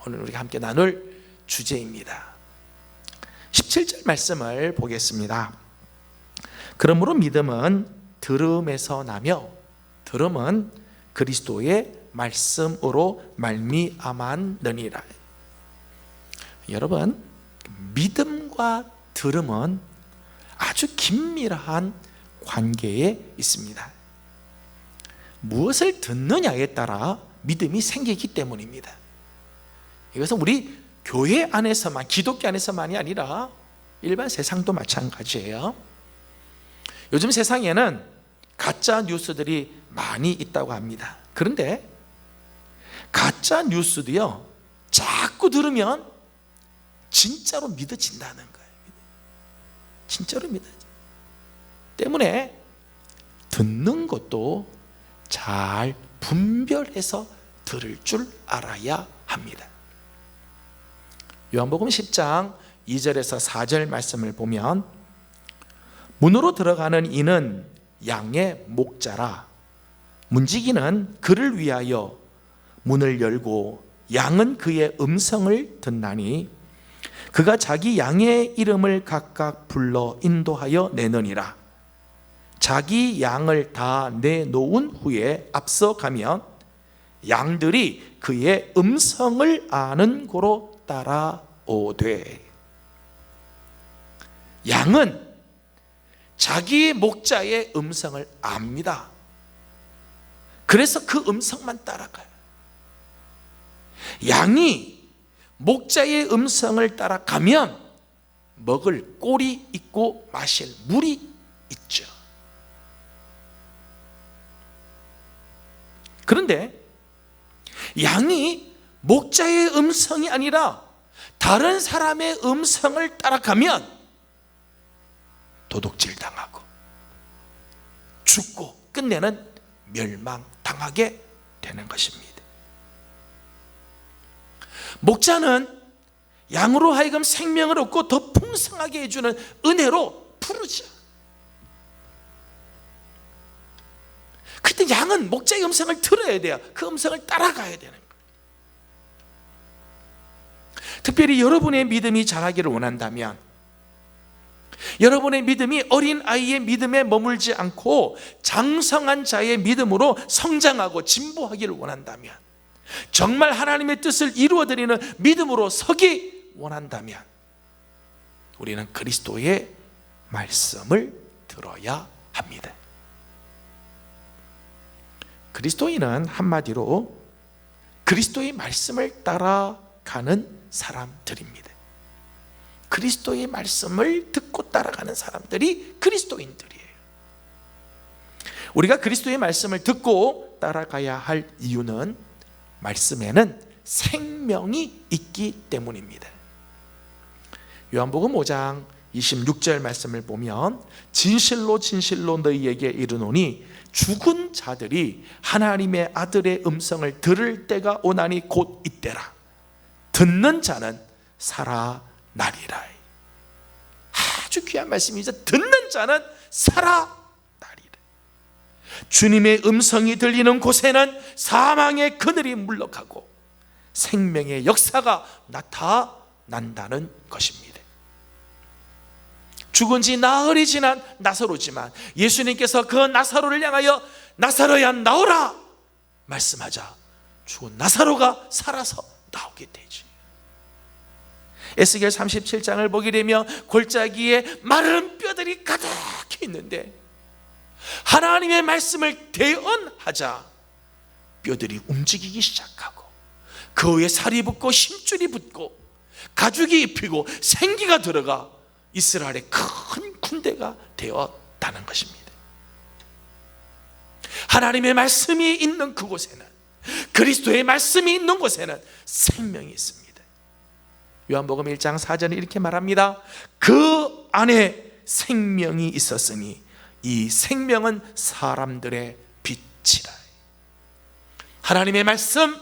오늘 우리가 함께 나눌 주제입니다. 17절 말씀을 보겠습니다. 그러므로 믿음은 들음에서 나며 들음은 그리스도의 말씀으로 말미암았느니라. 여러분, 믿음과 들음은 아주 긴밀한 관계에 있습니다. 무엇을 듣느냐에 따라 믿음이 생기기 때문입니다. 이것은 우리 교회 안에서만, 기독교 안에서만이 아니라 일반 세상도 마찬가지예요. 요즘 세상에는 가짜 뉴스들이 많이 있다고 합니다. 그런데 가짜 뉴스도요, 자꾸 들으면 진짜로 믿어진다는 거예요. 진짜로 믿어져. 때문에 듣는 것도 잘 분별해서 들을 줄 알아야 합니다. 요한복음 10장 2절에서 4절 말씀을 보면, 문으로 들어가는 이는 양의 목자라 문지기는 그를 위하여 문을 열고 양은 그의 음성을 듣나니 그가 자기 양의 이름을 각각 불러 인도하여 내느니라. 자기 양을 다 내놓은 후에 앞서가면 양들이 그의 음성을 아는 고로 따라오되. 양은 자기 목자의 음성을 압니다. 그래서 그 음성만 따라가요. 양이 목자의 음성을 따라가면 먹을 꼴이 있고 마실 물이 있죠. 그런데 양이 목자의 음성이 아니라 다른 사람의 음성을 따라가면 도둑질 당하고 죽고 끝내는 멸망당하게 되는 것입니다. 목자는 양으로 하여금 생명을 얻고 더 풍성하게 해주는 은혜로 부르죠. 그때 양은 목자의 음성을 들어야 돼요. 그 음성을 따라가야 되는 거예요. 특별히 여러분의 믿음이 자라기를 원한다면, 여러분의 믿음이 어린아이의 믿음에 머물지 않고 장성한 자의 믿음으로 성장하고 진보하기를 원한다면, 정말 하나님의 뜻을 이루어드리는 믿음으로 서기 원한다면, 우리는 그리스도의 말씀을 들어야 합니다. 그리스도인은 한마디로 그리스도의 말씀을 따라가는 사람들입니다. 그리스도의 말씀을 듣고 따라가는 사람들이 그리스도인들이에요. 우리가 그리스도의 말씀을 듣고 따라가야 할 이유는 말씀에는 생명이 있기 때문입니다. 요한복음 5장 26절 말씀을 보면, 진실로 진실로 너희에게 이르노니 죽은 자들이 하나님의 아들의 음성을 들을 때가 오나니 곧 이때라. 듣는 자는 살아나리라. 아주 귀한 말씀이죠. 듣는 자는 살아나리라. 주님의 음성이 들리는 곳에는 사망의 그늘이 물러가고 생명의 역사가 나타난다는 것입니다. 죽은 지 나흘이 지난 나사로지만 예수님께서 그 나사로를 향하여 나사로야 나오라 말씀하자 죽은 나사로가 살아서 나오게 되지. 에스겔 37장을 보게 되면 골짜기에 마른 뼈들이 가득히 있는데 하나님의 말씀을 대언하자 뼈들이 움직이기 시작하고 그 위에 살이 붙고 힘줄이 붙고 가죽이 입히고 생기가 들어가 이스라엘의 큰 군대가 되었다는 것입니다. 하나님의 말씀이 있는 그곳에는, 그리스도의 말씀이 있는 곳에는 생명이 있습니다. 요한복음 1장 4절에 이렇게 말합니다. 그 안에 생명이 있었으니 이 생명은 사람들의 빛이라. 하나님의 말씀,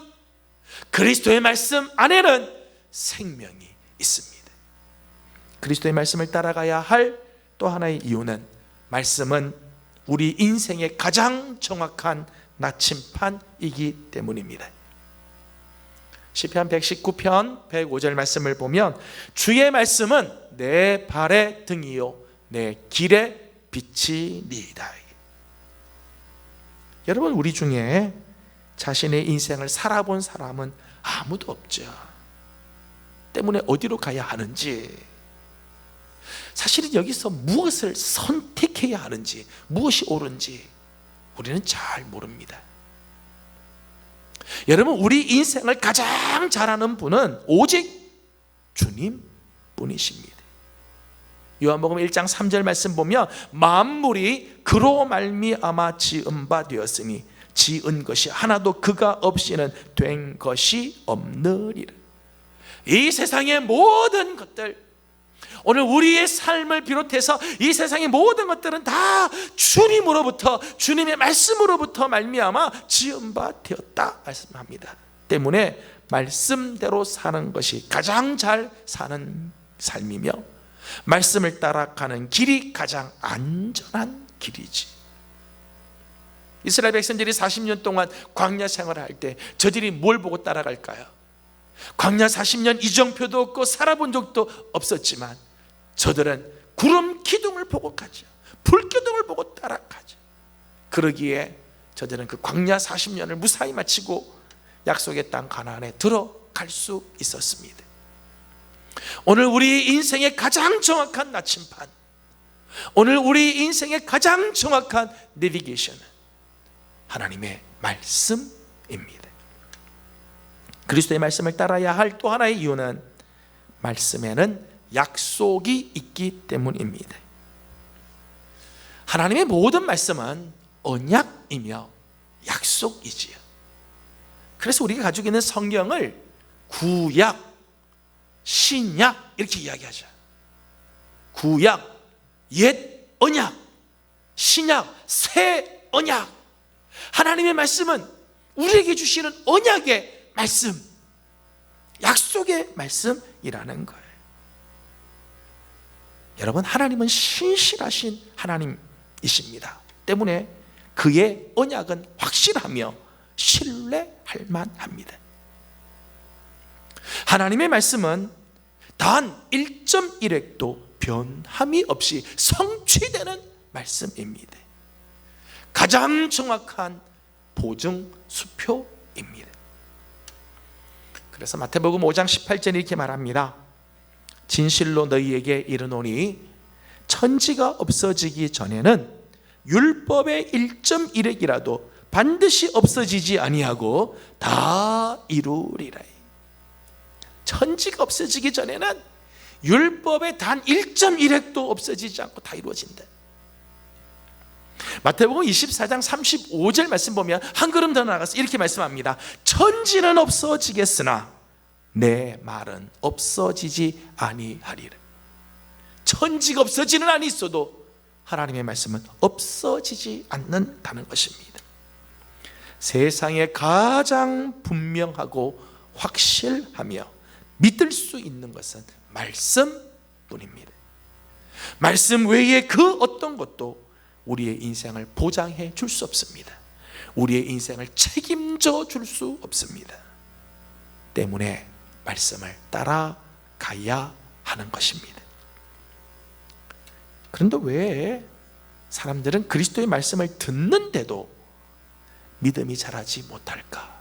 그리스도의 말씀 안에는 생명이 있습니다. 그리스도의 말씀을 따라가야 할 또 하나의 이유는, 말씀은 우리 인생의 가장 정확한 나침판이기 때문입니다. 시편 119편 105절 말씀을 보면, 주의 말씀은 내 발의 등이요 내 길의 빛이니이다. 여러분, 우리 중에 자신의 인생을 살아본 사람은 아무도 없죠. 때문에 어디로 가야 하는지, 사실은 여기서 무엇을 선택해야 하는지, 무엇이 옳은지 우리는 잘 모릅니다. 여러분, 우리 인생을 가장 잘하는 분은 오직 주님 뿐이십니다. 요한복음 1장 3절 말씀 보면, 만물이 그로 말미암아 지은 바 되었으니 지은 것이 하나도 그가 없이는 된 것이 없느니라. 이 세상의 모든 것들, 오늘 우리의 삶을 비롯해서 이 세상의 모든 것들은 다 주님으로부터, 주님의 말씀으로부터 말미암아 지은 바 되었다 말씀합니다. 때문에 말씀대로 사는 것이 가장 잘 사는 삶이며, 말씀을 따라가는 길이 가장 안전한 길이지. 이스라엘 백성들이 40년 동안 광야 생활을 할 때 저들이 뭘 보고 따라갈까요? 광야 40년 이정표도 없고 살아본 적도 없었지만 저들은 구름 기둥을 보고 가죠. 불 기둥을 보고 따라가죠. 그러기에 저들은 그 광야 40년을 무사히 마치고 약속의 땅 가나안에 들어갈 수 있었습니다. 오늘 우리 인생의 가장 정확한 나침판, 오늘 우리 인생의 가장 정확한 내비게이션은 하나님의 말씀입니다. 그리스도의 말씀을 따라야 할 또 하나의 이유는 말씀에는 약속이 있기 때문입니다. 하나님의 모든 말씀은 언약이며 약속이지요. 그래서 우리가 가지고 있는 성경을 구약, 신약 이렇게 이야기하죠. 구약, 옛 언약, 신약, 새 언약. 하나님의 말씀은 우리에게 주시는 언약의 말씀, 약속의 말씀이라는 거예요. 여러분, 하나님은 신실하신 하나님이십니다. 때문에 그의 언약은 확실하며 신뢰할 만합니다. 하나님의 말씀은 단 1.1획도 변함이 없이 성취되는 말씀입니다. 가장 정확한 보증 수표입니다. 그래서 마태복음 5장 18절 이렇게 말합니다. 진실로 너희에게 이르노니 천지가 없어지기 전에는 율법의 1.1획이라도 반드시 없어지지 아니하고 다 이루리라. 천지가 없어지기 전에는 율법의 단 1.1획도 없어지지 않고 다 이루어진다. 마태복음 24장 35절 말씀 보면 한 걸음 더 나가서 이렇게 말씀합니다. 천지는 없어지겠으나 내 말은 없어지지 아니하리라. 천지가 없어지는 한이 있어도 하나님의 말씀은 없어지지 않는다는 것입니다. 세상에 가장 분명하고 확실하며 믿을 수 있는 것은 말씀뿐입니다. 말씀 외에 그 어떤 것도 우리의 인생을 보장해 줄 수 없습니다. 우리의 인생을 책임져 줄 수 없습니다. 때문에 말씀을 따라가야 하는 것입니다. 그런데 왜 사람들은 그리스도의 말씀을 듣는데도 믿음이 자라지 못할까?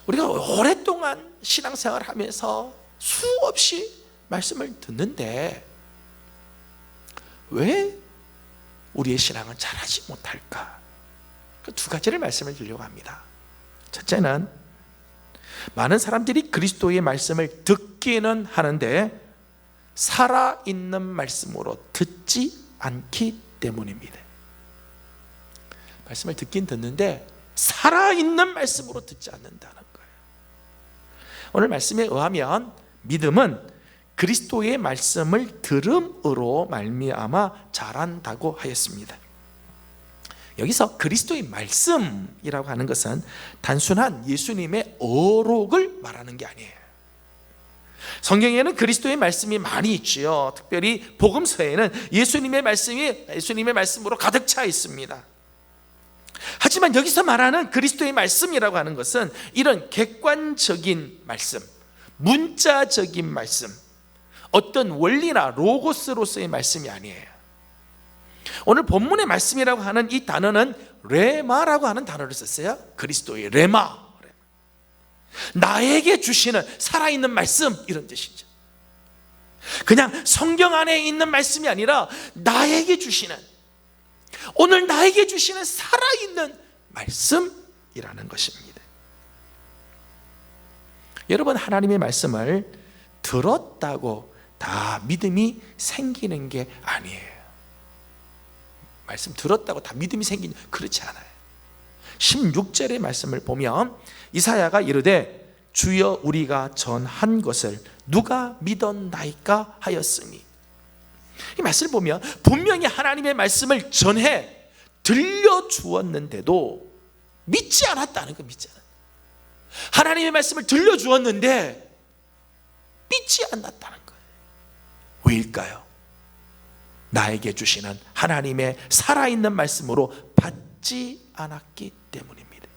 우리가 오랫동안 신앙생활을 하면서 수없이 말씀을 듣는데 왜 우리의 신앙은 자라지 못할까? 그 두 가지를 말씀을 드리려고 합니다. 첫째는 많은 사람들이 그리스도의 말씀을 듣기는 하는데 살아있는 말씀으로 듣지 않기 때문입니다. 말씀을 듣긴 듣는데 살아있는 말씀으로 듣지 않는다는 거예요. 오늘 말씀에 의하면 믿음은 그리스도의 말씀을 들음으로 말미암아 자란다고 하였습니다. 여기서 그리스도의 말씀이라고 하는 것은 단순한 예수님의 어록을 말하는 게 아니에요. 성경에는 그리스도의 말씀이 많이 있지요. 특별히 복음서에는 예수님의 말씀으로 가득 차 있습니다. 하지만 여기서 말하는 그리스도의 말씀이라고 하는 것은 이런 객관적인 말씀, 문자적인 말씀, 어떤 원리나 로고스로서의 말씀이 아니에요. 오늘 본문의 말씀이라고 하는 이 단어는 레마라고 하는 단어를 썼어요. 그리스도의 레마, 나에게 주시는 살아있는 말씀, 이런 뜻이죠. 그냥 성경 안에 있는 말씀이 아니라 나에게 주시는, 오늘 나에게 주시는 살아있는 말씀이라는 것입니다. 여러분, 하나님의 말씀을 들었다고 다 믿음이 생기는 게 아니에요. 말씀 들었다고 다 믿음이 생기는, 그렇지 않아요. 16절의 말씀을 보면 이사야가 이르되 주여 우리가 전한 것을 누가 믿었나이까 하였으니, 이 말씀을 보면 분명히 하나님의 말씀을 전해 들려주었는데도 믿지 않았다는 거, 믿지 않았다. 하나님의 말씀을 들려주었는데 믿지 않았다는 거예요. 왜일까요? 나에게 주시는 하나님의 살아있는 말씀으로 받지 않았기 때문입니다.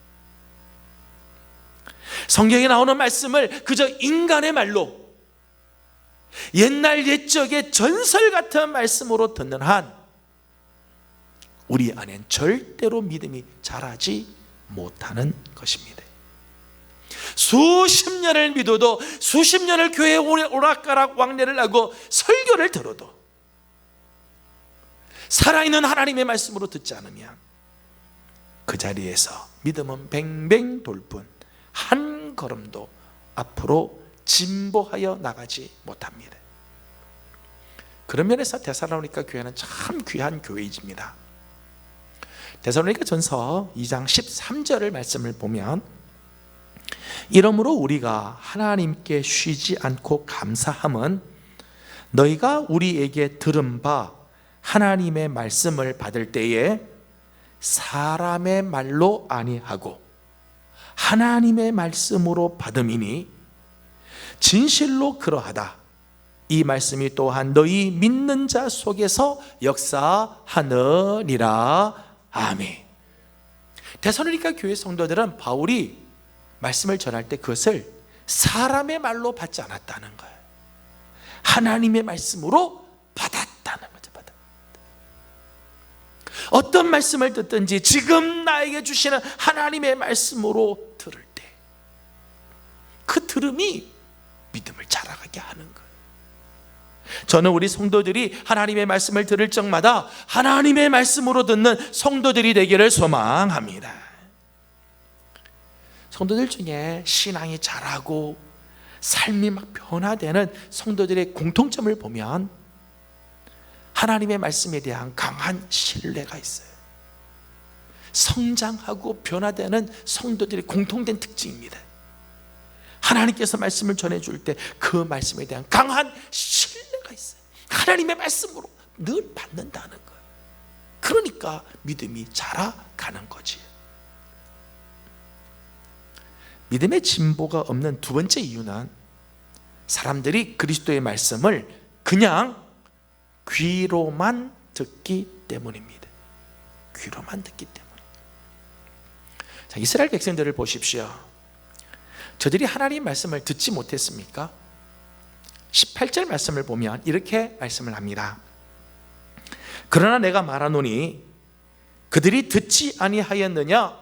성경에 나오는 말씀을 그저 인간의 말로, 옛날 옛적의 전설 같은 말씀으로 듣는 한 우리 안엔 절대로 믿음이 자라지 못하는 것입니다. 수십 년을 믿어도, 수십 년을 교회에 오락가락 왕래를 하고 설교를 들어도 살아있는 하나님의 말씀으로 듣지 않으면 그 자리에서 믿음은 뱅뱅 돌 뿐 한 걸음도 앞으로 진보하여 나가지 못합니다. 그런 면에서 데살로니가 교회는 참 귀한 교회입니다. 데살로니가 전서 2장 13절을 말씀을 보면 이러므로 우리가 하나님께 쉬지 않고 감사함은 너희가 우리에게 들은 바 하나님의 말씀을 받을 때에 사람의 말로 아니하고 하나님의 말씀으로 받음이니 진실로 그러하다. 이 말씀이 또한 너희 믿는 자 속에서 역사하느니라. 아멘. 데살로니가 교회 성도들은 바울이 말씀을 전할 때 그것을 사람의 말로 받지 않았다는 거예요. 하나님의 말씀으로 받았다는 거죠. 어떤 말씀을 듣든지 지금 나에게 주시는 하나님의 말씀으로 들을 때 그 들음이 믿음을 자라가게 하는 거예요. 저는 우리 성도들이 하나님의 말씀을 들을 적마다 하나님의 말씀으로 듣는 성도들이 되기를 소망합니다. 성도들 중에 신앙이 자라고 삶이 막 변화되는 성도들의 공통점을 보면 하나님의 말씀에 대한 강한 신뢰가 있어요. 성장하고 변화되는 성도들의 공통된 특징입니다. 하나님께서 말씀을 전해줄 때 그 말씀에 대한 강한 신뢰가 있어요. 하나님의 말씀으로 늘 받는다는 거예요. 그러니까 믿음이 자라가는 거지. 믿음의 진보가 없는 두 번째 이유는 사람들이 그리스도의 말씀을 그냥 귀로만 듣기 때문입니다. 귀로만 듣기 때문에. 자, 이스라엘 백성들을 보십시오. 저들이 하나님 말씀을 듣지 못했습니까? 18절 말씀을 보면 이렇게 말씀을 합니다. 그러나 내가 말하노니 그들이 듣지 아니하였느냐?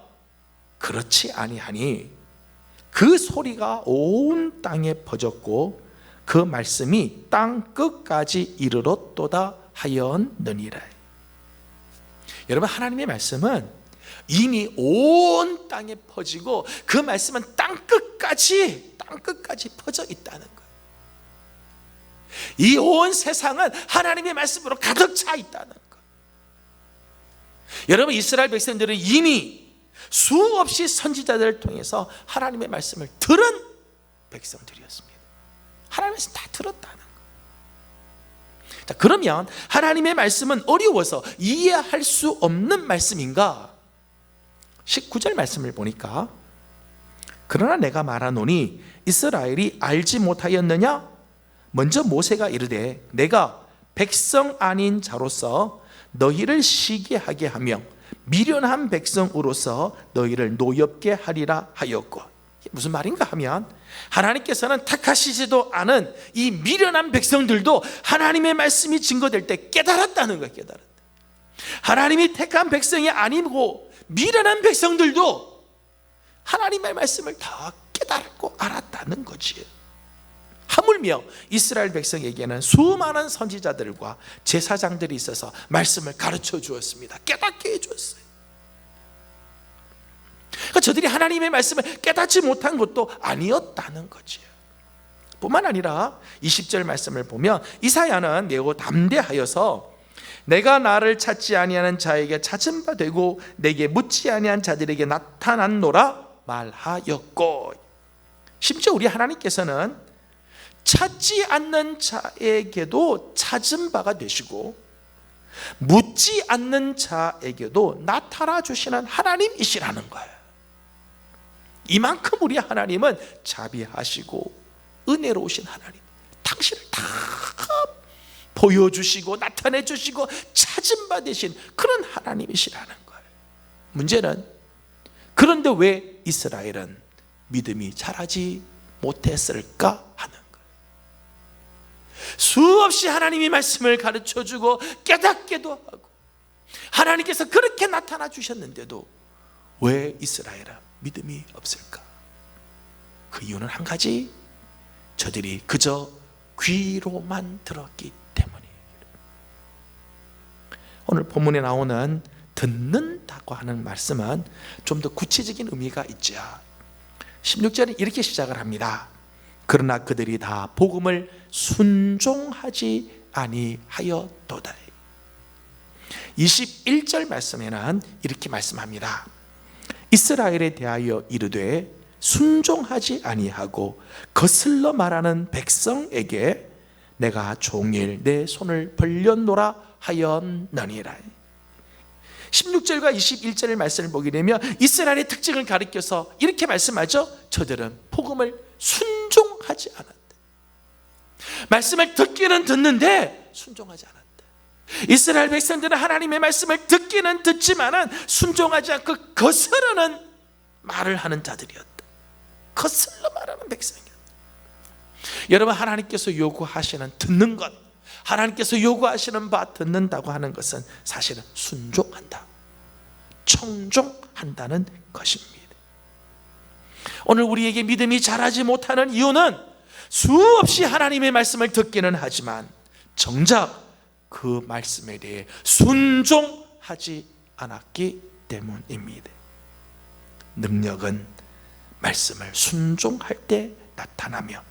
그렇지 아니하니 그 소리가 온 땅에 퍼졌고 그 말씀이 땅 끝까지 이르렀도다 하였느니라. 여러분, 하나님의 말씀은 이미 온 땅에 퍼지고 그 말씀은 땅 끝까지 퍼져 있다는 거예요. 이 온 세상은 하나님의 말씀으로 가득 차 있다는 거예요. 여러분, 이스라엘 백성들은 이미 수없이 선지자들을 통해서 하나님의 말씀을 들은 백성들이었습니다. 하나님의 말씀 다 들었다는 거예요. 자, 그러면 하나님의 말씀은 어려워서 이해할 수 없는 말씀인가? 19절 말씀을 보니까 그러나 내가 말하노니 이스라엘이 알지 못하였느냐? 먼저 모세가 이르되 내가 백성 아닌 자로서 너희를 시기하게 하며 미련한 백성으로서 너희를 노엽게 하리라 하였고. 이게 무슨 말인가 하면 하나님께서는 택하시지도 않은 이 미련한 백성들도 하나님의 말씀이 증거될 때 깨달았다는 거예요. 깨달았다. 하나님이 택한 백성이 아니고 미련한 백성들도 하나님의 말씀을 다 깨달고 알았다는 거지. 하물며 이스라엘 백성에게는 수많은 선지자들과 제사장들이 있어서 말씀을 가르쳐 주었습니다. 깨닫게 해주었어요. 그러니까 저들이 하나님의 말씀을 깨닫지 못한 것도 아니었다는 거지. 뿐만 아니라 20절 말씀을 보면 이사야는 매우 담대하여서 내가 나를 찾지 아니하는 자에게 찾은 바 되고 내게 묻지 아니한 자들에게 나타났노라 말하였고. 심지어 우리 하나님께서는 찾지 않는 자에게도 찾은 바가 되시고 묻지 않는 자에게도 나타나 주시는 하나님이시라는 거예요. 이만큼 우리 하나님은 자비하시고 은혜로우신 하나님, 당신을 다 보여주시고 나타내 주시고 찾은 바 되신 그런 하나님이시라는 거예요. 문제는 그런데 왜 이스라엘은 믿음이 자라지 못했을까 하는 거예요. 수없이 하나님이 말씀을 가르쳐주고 깨닫게도 하고 하나님께서 그렇게 나타나 주셨는데도 왜 이스라엘은 믿음이 없을까? 그 이유는 한 가지, 저들이 그저 귀로만 들었기 때문이에요. 오늘 본문에 나오는 듣는다고 하는 말씀은 좀 더 구체적인 의미가 있죠. 16절은 이렇게 시작을 합니다. 그러나 그들이 다 복음을 순종하지 아니하였도다. 21절 말씀에는 이렇게 말씀합니다. 이스라엘에 대하여 이르되 순종하지 아니하고 거슬러 말하는 백성에게 내가 종일 내 손을 벌렸노라 하였느니라. 16절과 21절의 말씀을 보게 되면 이스라엘의 특징을 가리켜서 이렇게 말씀하죠. 저들은 복음을 순종하지 않았다. 말씀을 듣기는 듣는데 순종하지 않았다. 이스라엘 백성들은 하나님의 말씀을 듣기는 듣지만은 순종하지 않고 거스르는 말을 하는 자들이었다. 거슬러 말하는 백성이었다. 여러분, 하나님께서 요구하시는 듣는 것, 하나님께서 요구하시는 바 듣는다고 하는 것은 사실은 순종한다, 청종한다는 것입니다. 오늘 우리에게 믿음이 자라지 못하는 이유는 수없이 하나님의 말씀을 듣기는 하지만 정작 그 말씀에 대해 순종하지 않았기 때문입니다. 능력은 말씀을 순종할 때 나타나며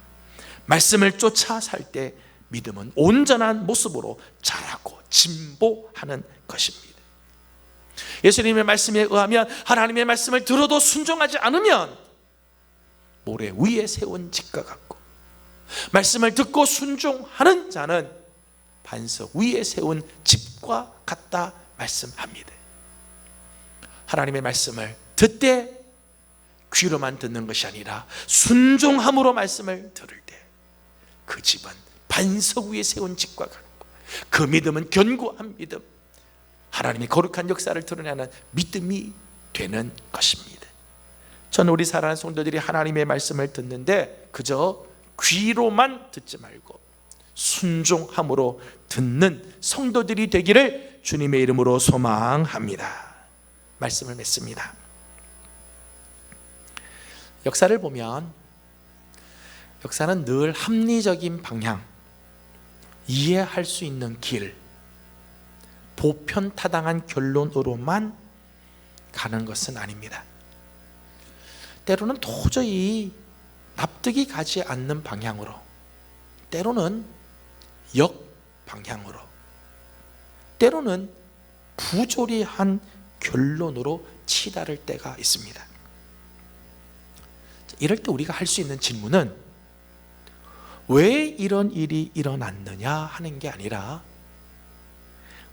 말씀을 쫓아 살 때 믿음은 온전한 모습으로 자라고 진보하는 것입니다. 예수님의 말씀에 의하면 하나님의 말씀을 들어도 순종하지 않으면 모래 위에 세운 집과 같고, 말씀을 듣고 순종하는 자는 반석 위에 세운 집과 같다 말씀합니다. 하나님의 말씀을 듣되 귀로만 듣는 것이 아니라 순종함으로 말씀을 들을 때 그 집은 반석 위에 세운 집과 같고, 그 믿음은 견고한 믿음, 하나님의 거룩한 역사를 드러내는 믿음이 되는 것입니다. 저는 우리 사랑하는 성도들이 하나님의 말씀을 듣는데 그저 귀로만 듣지 말고 순종함으로 듣는 성도들이 되기를 주님의 이름으로 소망합니다. 말씀을 맺습니다. 역사를 보면 역사는 늘 합리적인 방향, 이해할 수 있는 길, 보편타당한 결론으로만 가는 것은 아닙니다. 때로는 도저히 납득이 가지 않는 방향으로, 때로는 역방향으로, 때로는 부조리한 결론으로 치달을 때가 있습니다. 이럴 때 우리가 할 수 있는 질문은 왜 이런 일이 일어났느냐 하는 게 아니라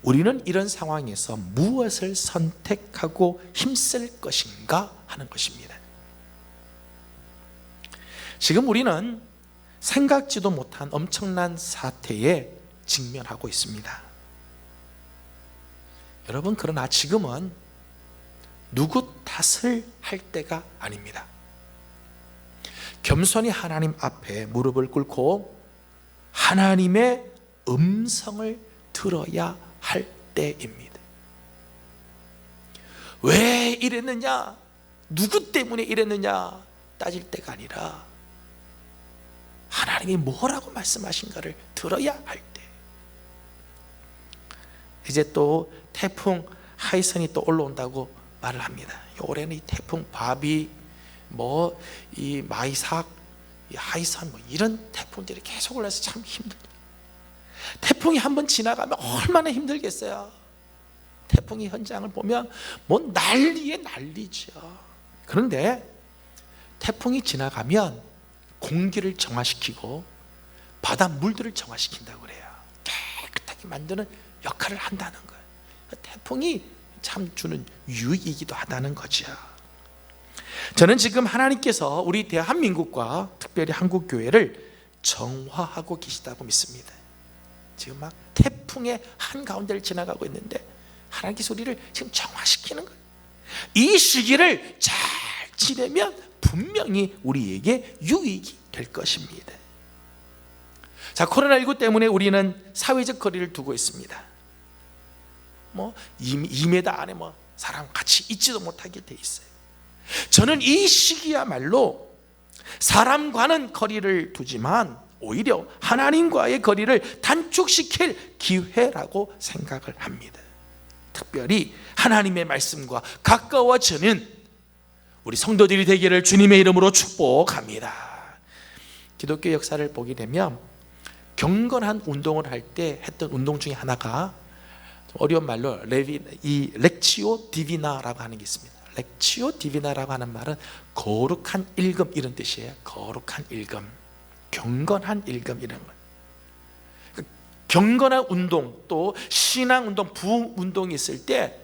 우리는 이런 상황에서 무엇을 선택하고 힘쓸 것인가 하는 것입니다. 지금 우리는 생각지도 못한 엄청난 사태에 직면하고 있습니다. 여러분, 그러나 지금은 누구 탓을 할 때가 아닙니다. 겸손히 하나님 앞에 무릎을 꿇고 하나님의 음성을 들어야 할 때입니다. 왜 이랬느냐, 누구 때문에 이랬느냐 따질 때가 아니라 하나님이 뭐라고 말씀하신가를 들어야 할 때. 이제 또 태풍 하이선이 또 올라온다고 말을 합니다. 올해는 이 태풍 바비, 이 마이삭, 이 하이선, 이런 태풍들이 계속 올라서 참 힘들어요. 태풍이 한번 지나가면 얼마나 힘들겠어요. 태풍의 현장을 보면 난리에 난리죠. 그런데 태풍이 지나가면 공기를 정화시키고 바닷물들을 정화시킨다고 그래요. 깨끗하게 만드는 역할을 한다는 거예요. 태풍이 참 주는 유익이기도 하다는 거죠. 저는 지금 하나님께서 우리 대한민국과 특별히 한국교회를 정화하고 계시다고 믿습니다. 지금 막 태풍의 한가운데를 지나가고 있는데 하나님께서 우리를 지금 정화시키는 거예요. 이 시기를 잘 지내면 분명히 우리에게 유익이 될 것입니다. 자, 코로나19 때문에 우리는 사회적 거리를 두고 있습니다. 2m 안에 사람 같이 있지도 못하게 돼 있어요. 저는 이 시기야말로 사람과는 거리를 두지만 오히려 하나님과의 거리를 단축시킬 기회라고 생각을 합니다. 특별히 하나님의 말씀과 가까워지는 우리 성도들이 되기를 주님의 이름으로 축복합니다. 기독교 역사를 보게 되면 경건한 운동을 할 때 했던 운동 중에 하나가 어려운 말로 이 렉치오 디비나라고 하는 게 있습니다. 렉치오 디비나라고 하는 말은 거룩한 일금 이런 뜻이에요. 거룩한 일금, 경건한 일금 이런 거. 경건한 운동, 또 신앙 운동, 부흥 운동이 있을 때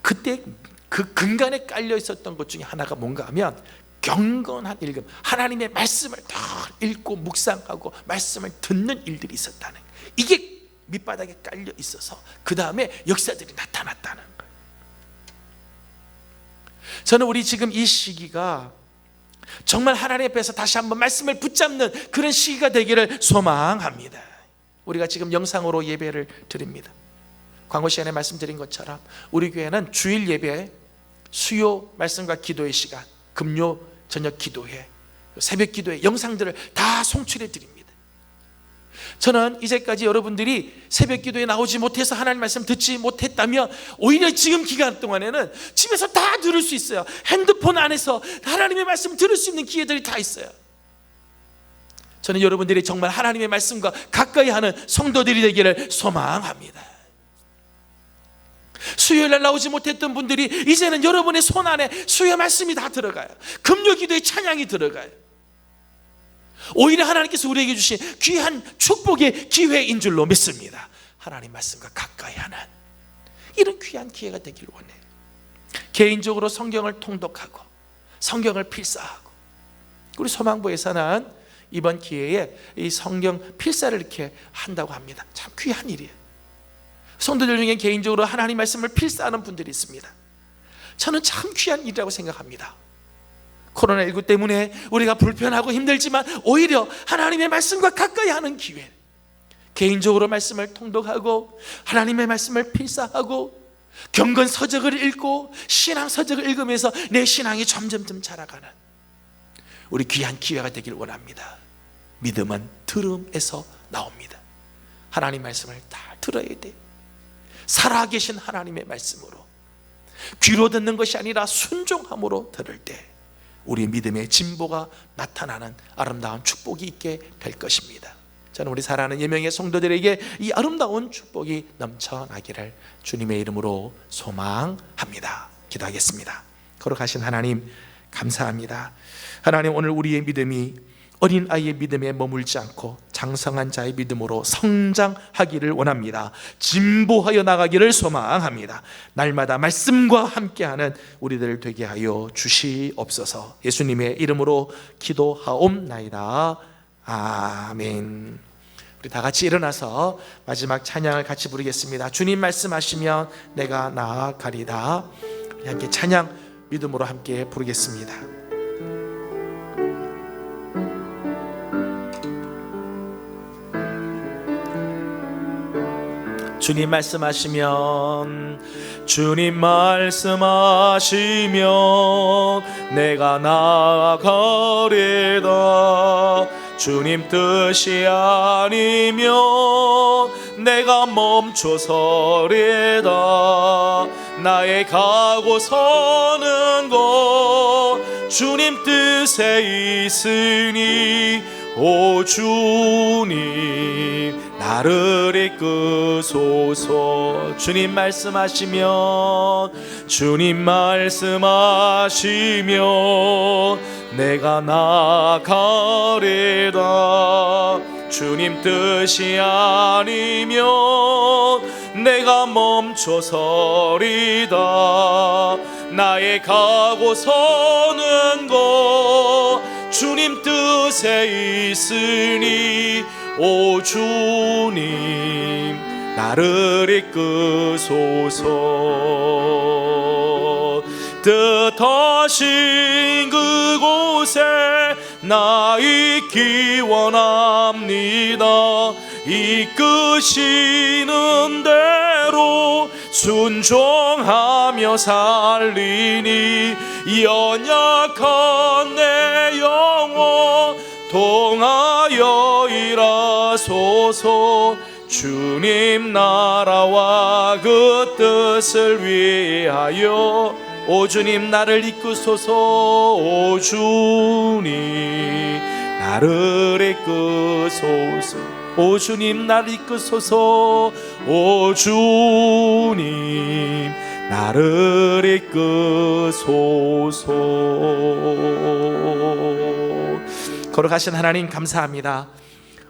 그때 그 근간에 깔려 있었던 것 중에 하나가 뭔가 하면 경건한 일금, 하나님의 말씀을 더 읽고 묵상하고 말씀을 듣는 일들이 있었다는 거예요. 이게 밑바닥에 깔려 있어서 그 다음에 역사들이 나타났다는 거예요. 저는 우리 지금 이 시기가 정말 하나님 앞에서 다시 한번 말씀을 붙잡는 그런 시기가 되기를 소망합니다. 우리가 지금 영상으로 예배를 드립니다. 광고 시간에 말씀드린 것처럼 우리 교회는 주일 예배, 수요 말씀과 기도의 시간, 금요 저녁 기도회, 새벽 기도회 영상들을 다 송출해 드립니다. 저는 이제까지 여러분들이 새벽 기도에 나오지 못해서 하나님 말씀 듣지 못했다면 오히려 지금 기간 동안에는 집에서 다 들을 수 있어요. 핸드폰 안에서 하나님의 말씀 들을 수 있는 기회들이 다 있어요. 저는 여러분들이 정말 하나님의 말씀과 가까이 하는 성도들이 되기를 소망합니다. 수요일날 나오지 못했던 분들이 이제는 여러분의 손 안에 수요 말씀이 다 들어가요. 금요 기도의 찬양이 들어가요. 오히려 하나님께서 우리에게 주신 귀한 축복의 기회인 줄로 믿습니다. 하나님 말씀과 가까이 하는 이런 귀한 기회가 되길 원해요. 개인적으로 성경을 통독하고 성경을 필사하고, 우리 소망부에서는 이번 기회에 이 성경 필사를 이렇게 한다고 합니다. 참 귀한 일이에요. 성도들 중에 개인적으로 하나님 말씀을 필사하는 분들이 있습니다. 저는 참 귀한 일이라고 생각합니다. 코로나19 때문에 우리가 불편하고 힘들지만 오히려 하나님의 말씀과 가까이 하는 기회, 개인적으로 말씀을 통독하고 하나님의 말씀을 필사하고 경건 서적을 읽고 신앙 서적을 읽으면서 내 신앙이 점점점 자라가는 우리 귀한 기회가 되길 원합니다. 믿음은 들음에서 나옵니다. 하나님 말씀을 다 들어야 돼. 살아계신 하나님의 말씀으로 귀로 듣는 것이 아니라 순종함으로 들을 때 우리의 믿음의 진보가 나타나는 아름다운 축복이 있게 될 것입니다. 저는 우리 사랑하는 예명의 성도들에게 이 아름다운 축복이 넘쳐나기를 주님의 이름으로 소망합니다. 기도하겠습니다. 거룩하신 하나님, 감사합니다. 하나님, 오늘 우리의 믿음이 어린아이의 믿음에 머물지 않고 장성한 자의 믿음으로 성장하기를 원합니다. 진보하여 나가기를 소망합니다. 날마다 말씀과 함께하는 우리들 되게 하여 주시옵소서. 예수님의 이름으로 기도하옵나이다. 아멘. 우리 다 같이 일어나서 마지막 찬양을 같이 부르겠습니다. 주님 말씀하시면 내가 나아가리다. 우리 함께 찬양 믿음으로 함께 부르겠습니다. 주님 말씀하시면, 주님 말씀하시면 내가 나아가리다. 주님 뜻이 아니면 내가 멈춰서리다. 나의 가고 서는 곳 주님 뜻에 있으니 오 주님 나를 이끄소서. 주님 말씀하시면, 주님 말씀하시면 내가 나아가리다. 주님 뜻이 아니면 내가 멈춰서리다. 나의 가고 서는 곳 주님 뜻에 있으니 오 주님 나를 이끄소서. 뜻하신 그곳에 나 있기 원합니다. 이끄시는 대로 순종하며 살리니 연약한 내 영혼 통하여 일하소서. 주님 나라와 그 뜻을 위하여 오 주님 나를 이끄소서. 오 주님 나를 이끄소서. 오 주님 나를 이끄소서. 오 주님 나를 이끄소서. 거룩하신 하나님, 감사합니다.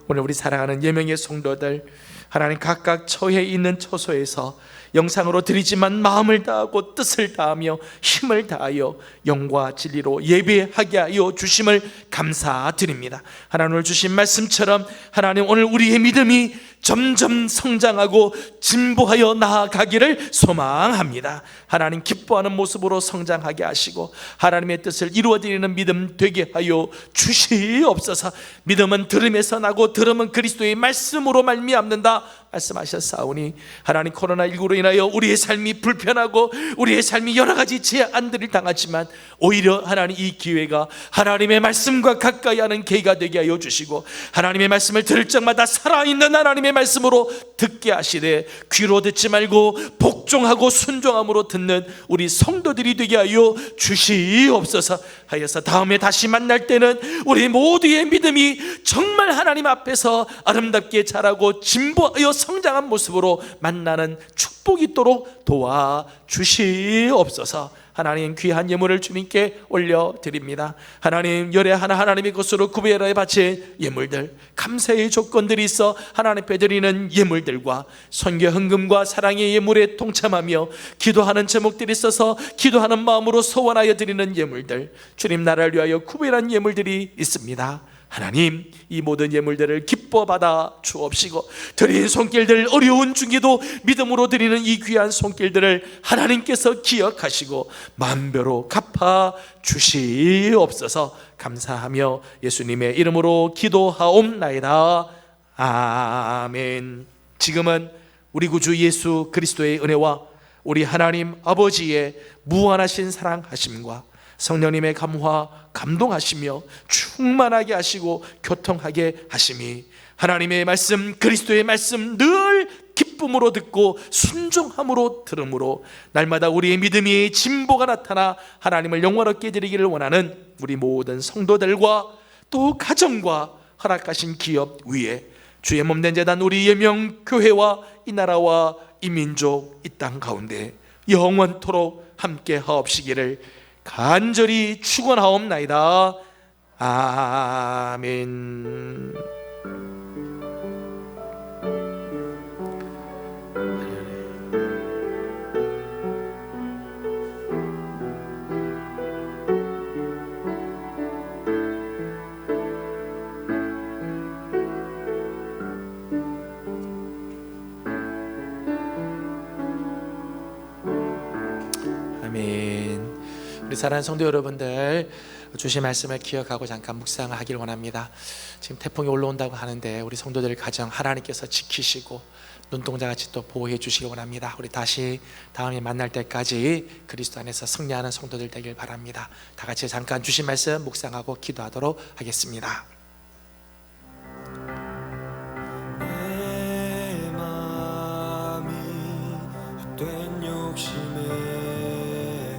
오늘 우리 사랑하는 예명의 성도들, 하나님 각각 처해 있는 처소에서 영상으로 드리지만 마음을 다하고 뜻을 다하며 힘을 다하여 영과 진리로 예배하게 하여 주심을 감사드립니다. 하나님, 오늘 주신 말씀처럼 하나님 오늘 우리의 믿음이 점점 성장하고 진보하여 나아가기를 소망합니다. 하나님 기뻐하는 모습으로 성장하게 하시고 하나님의 뜻을 이루어드리는 믿음 되게 하여 주시옵소서. 믿음은 들음에서 나고 들음은 그리스도의 말씀으로 말미암는다 말씀하셨사오니 하나님 코로나19로 인하여 우리의 삶이 불편하고 우리의 삶이 여러 가지 제한들을 당하지만 오히려 하나님 이 기회가 하나님의 말씀과 가까이 하는 계기가 되게 하여 주시고 하나님의 말씀을 들을 적마다 살아있는 하나님의 말씀으로 듣게 하시되 귀로 듣지 말고 복종하고 순종함으로 듣는 우리 성도들이 되게 하여 주시옵소서. 하여서 다음에 다시 만날 때는 우리 모두의 믿음이 정말 하나님 앞에서 아름답게 자라고 진보하여 성장한 모습으로 만나는 축복이 있도록 도와주시옵소서. 하나님 귀한 예물을 주님께 올려드립니다. 하나님 열애 하나 하나님의 것으로 구별하여 바친 예물들, 감사의 조건들이 있어 하나님 앞에 드리는 예물들과 선교 헌금과 사랑의 예물에 동참하며 기도하는 제목들이 있어서 기도하는 마음으로 소원하여 드리는 예물들, 주님 나라를 위하여 구별한 예물들이 있습니다. 하나님 이 모든 예물들을 기뻐 받아 주옵시고 드린 손길들 어려운 중에도 믿음으로 드리는 이 귀한 손길들을 하나님께서 기억하시고 만배로 갚아 주시옵소서. 감사하며 예수님의 이름으로 기도하옵나이다. 아멘. 지금은 우리 구주 예수 그리스도의 은혜와 우리 하나님 아버지의 무한하신 사랑하심과 성령님의 감화 감동하시며 충만하게 하시고 교통하게 하심이 하나님의 말씀 그리스도의 말씀 늘 기쁨으로 듣고 순종함으로 들음으로 날마다 우리의 믿음이 진보가 나타나 하나님을 영광롭게 드리기를 원하는 우리 모든 성도들과 또 가정과 허락하신 기업 위에 주의 몸된 재단 우리 예명교회와 이 나라와 이 민족 이 땅 가운데 영원토록 함께 하옵시기를 간절히 축원하옵나이다. 아멘. 아멘. 우리 사랑하는 성도 여러분들, 주신 말씀을 기억하고 잠깐 묵상하길 원합니다. 지금 태풍이 올라온다고 하는데 우리 성도들 가정 하나님께서 지키시고 눈동자같이 또 보호해 주시기 원합니다. 우리 다시 다음에 만날 때까지 그리스도 안에서 승리하는 성도들 되길 바랍니다. 다 같이 잠깐 주신 말씀 묵상하고 기도하도록 하겠습니다. 내 마음이 헛된 욕심에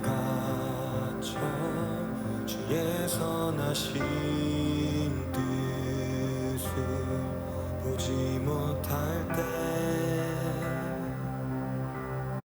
갇혀 주의 선하신 뜻을 보지 못할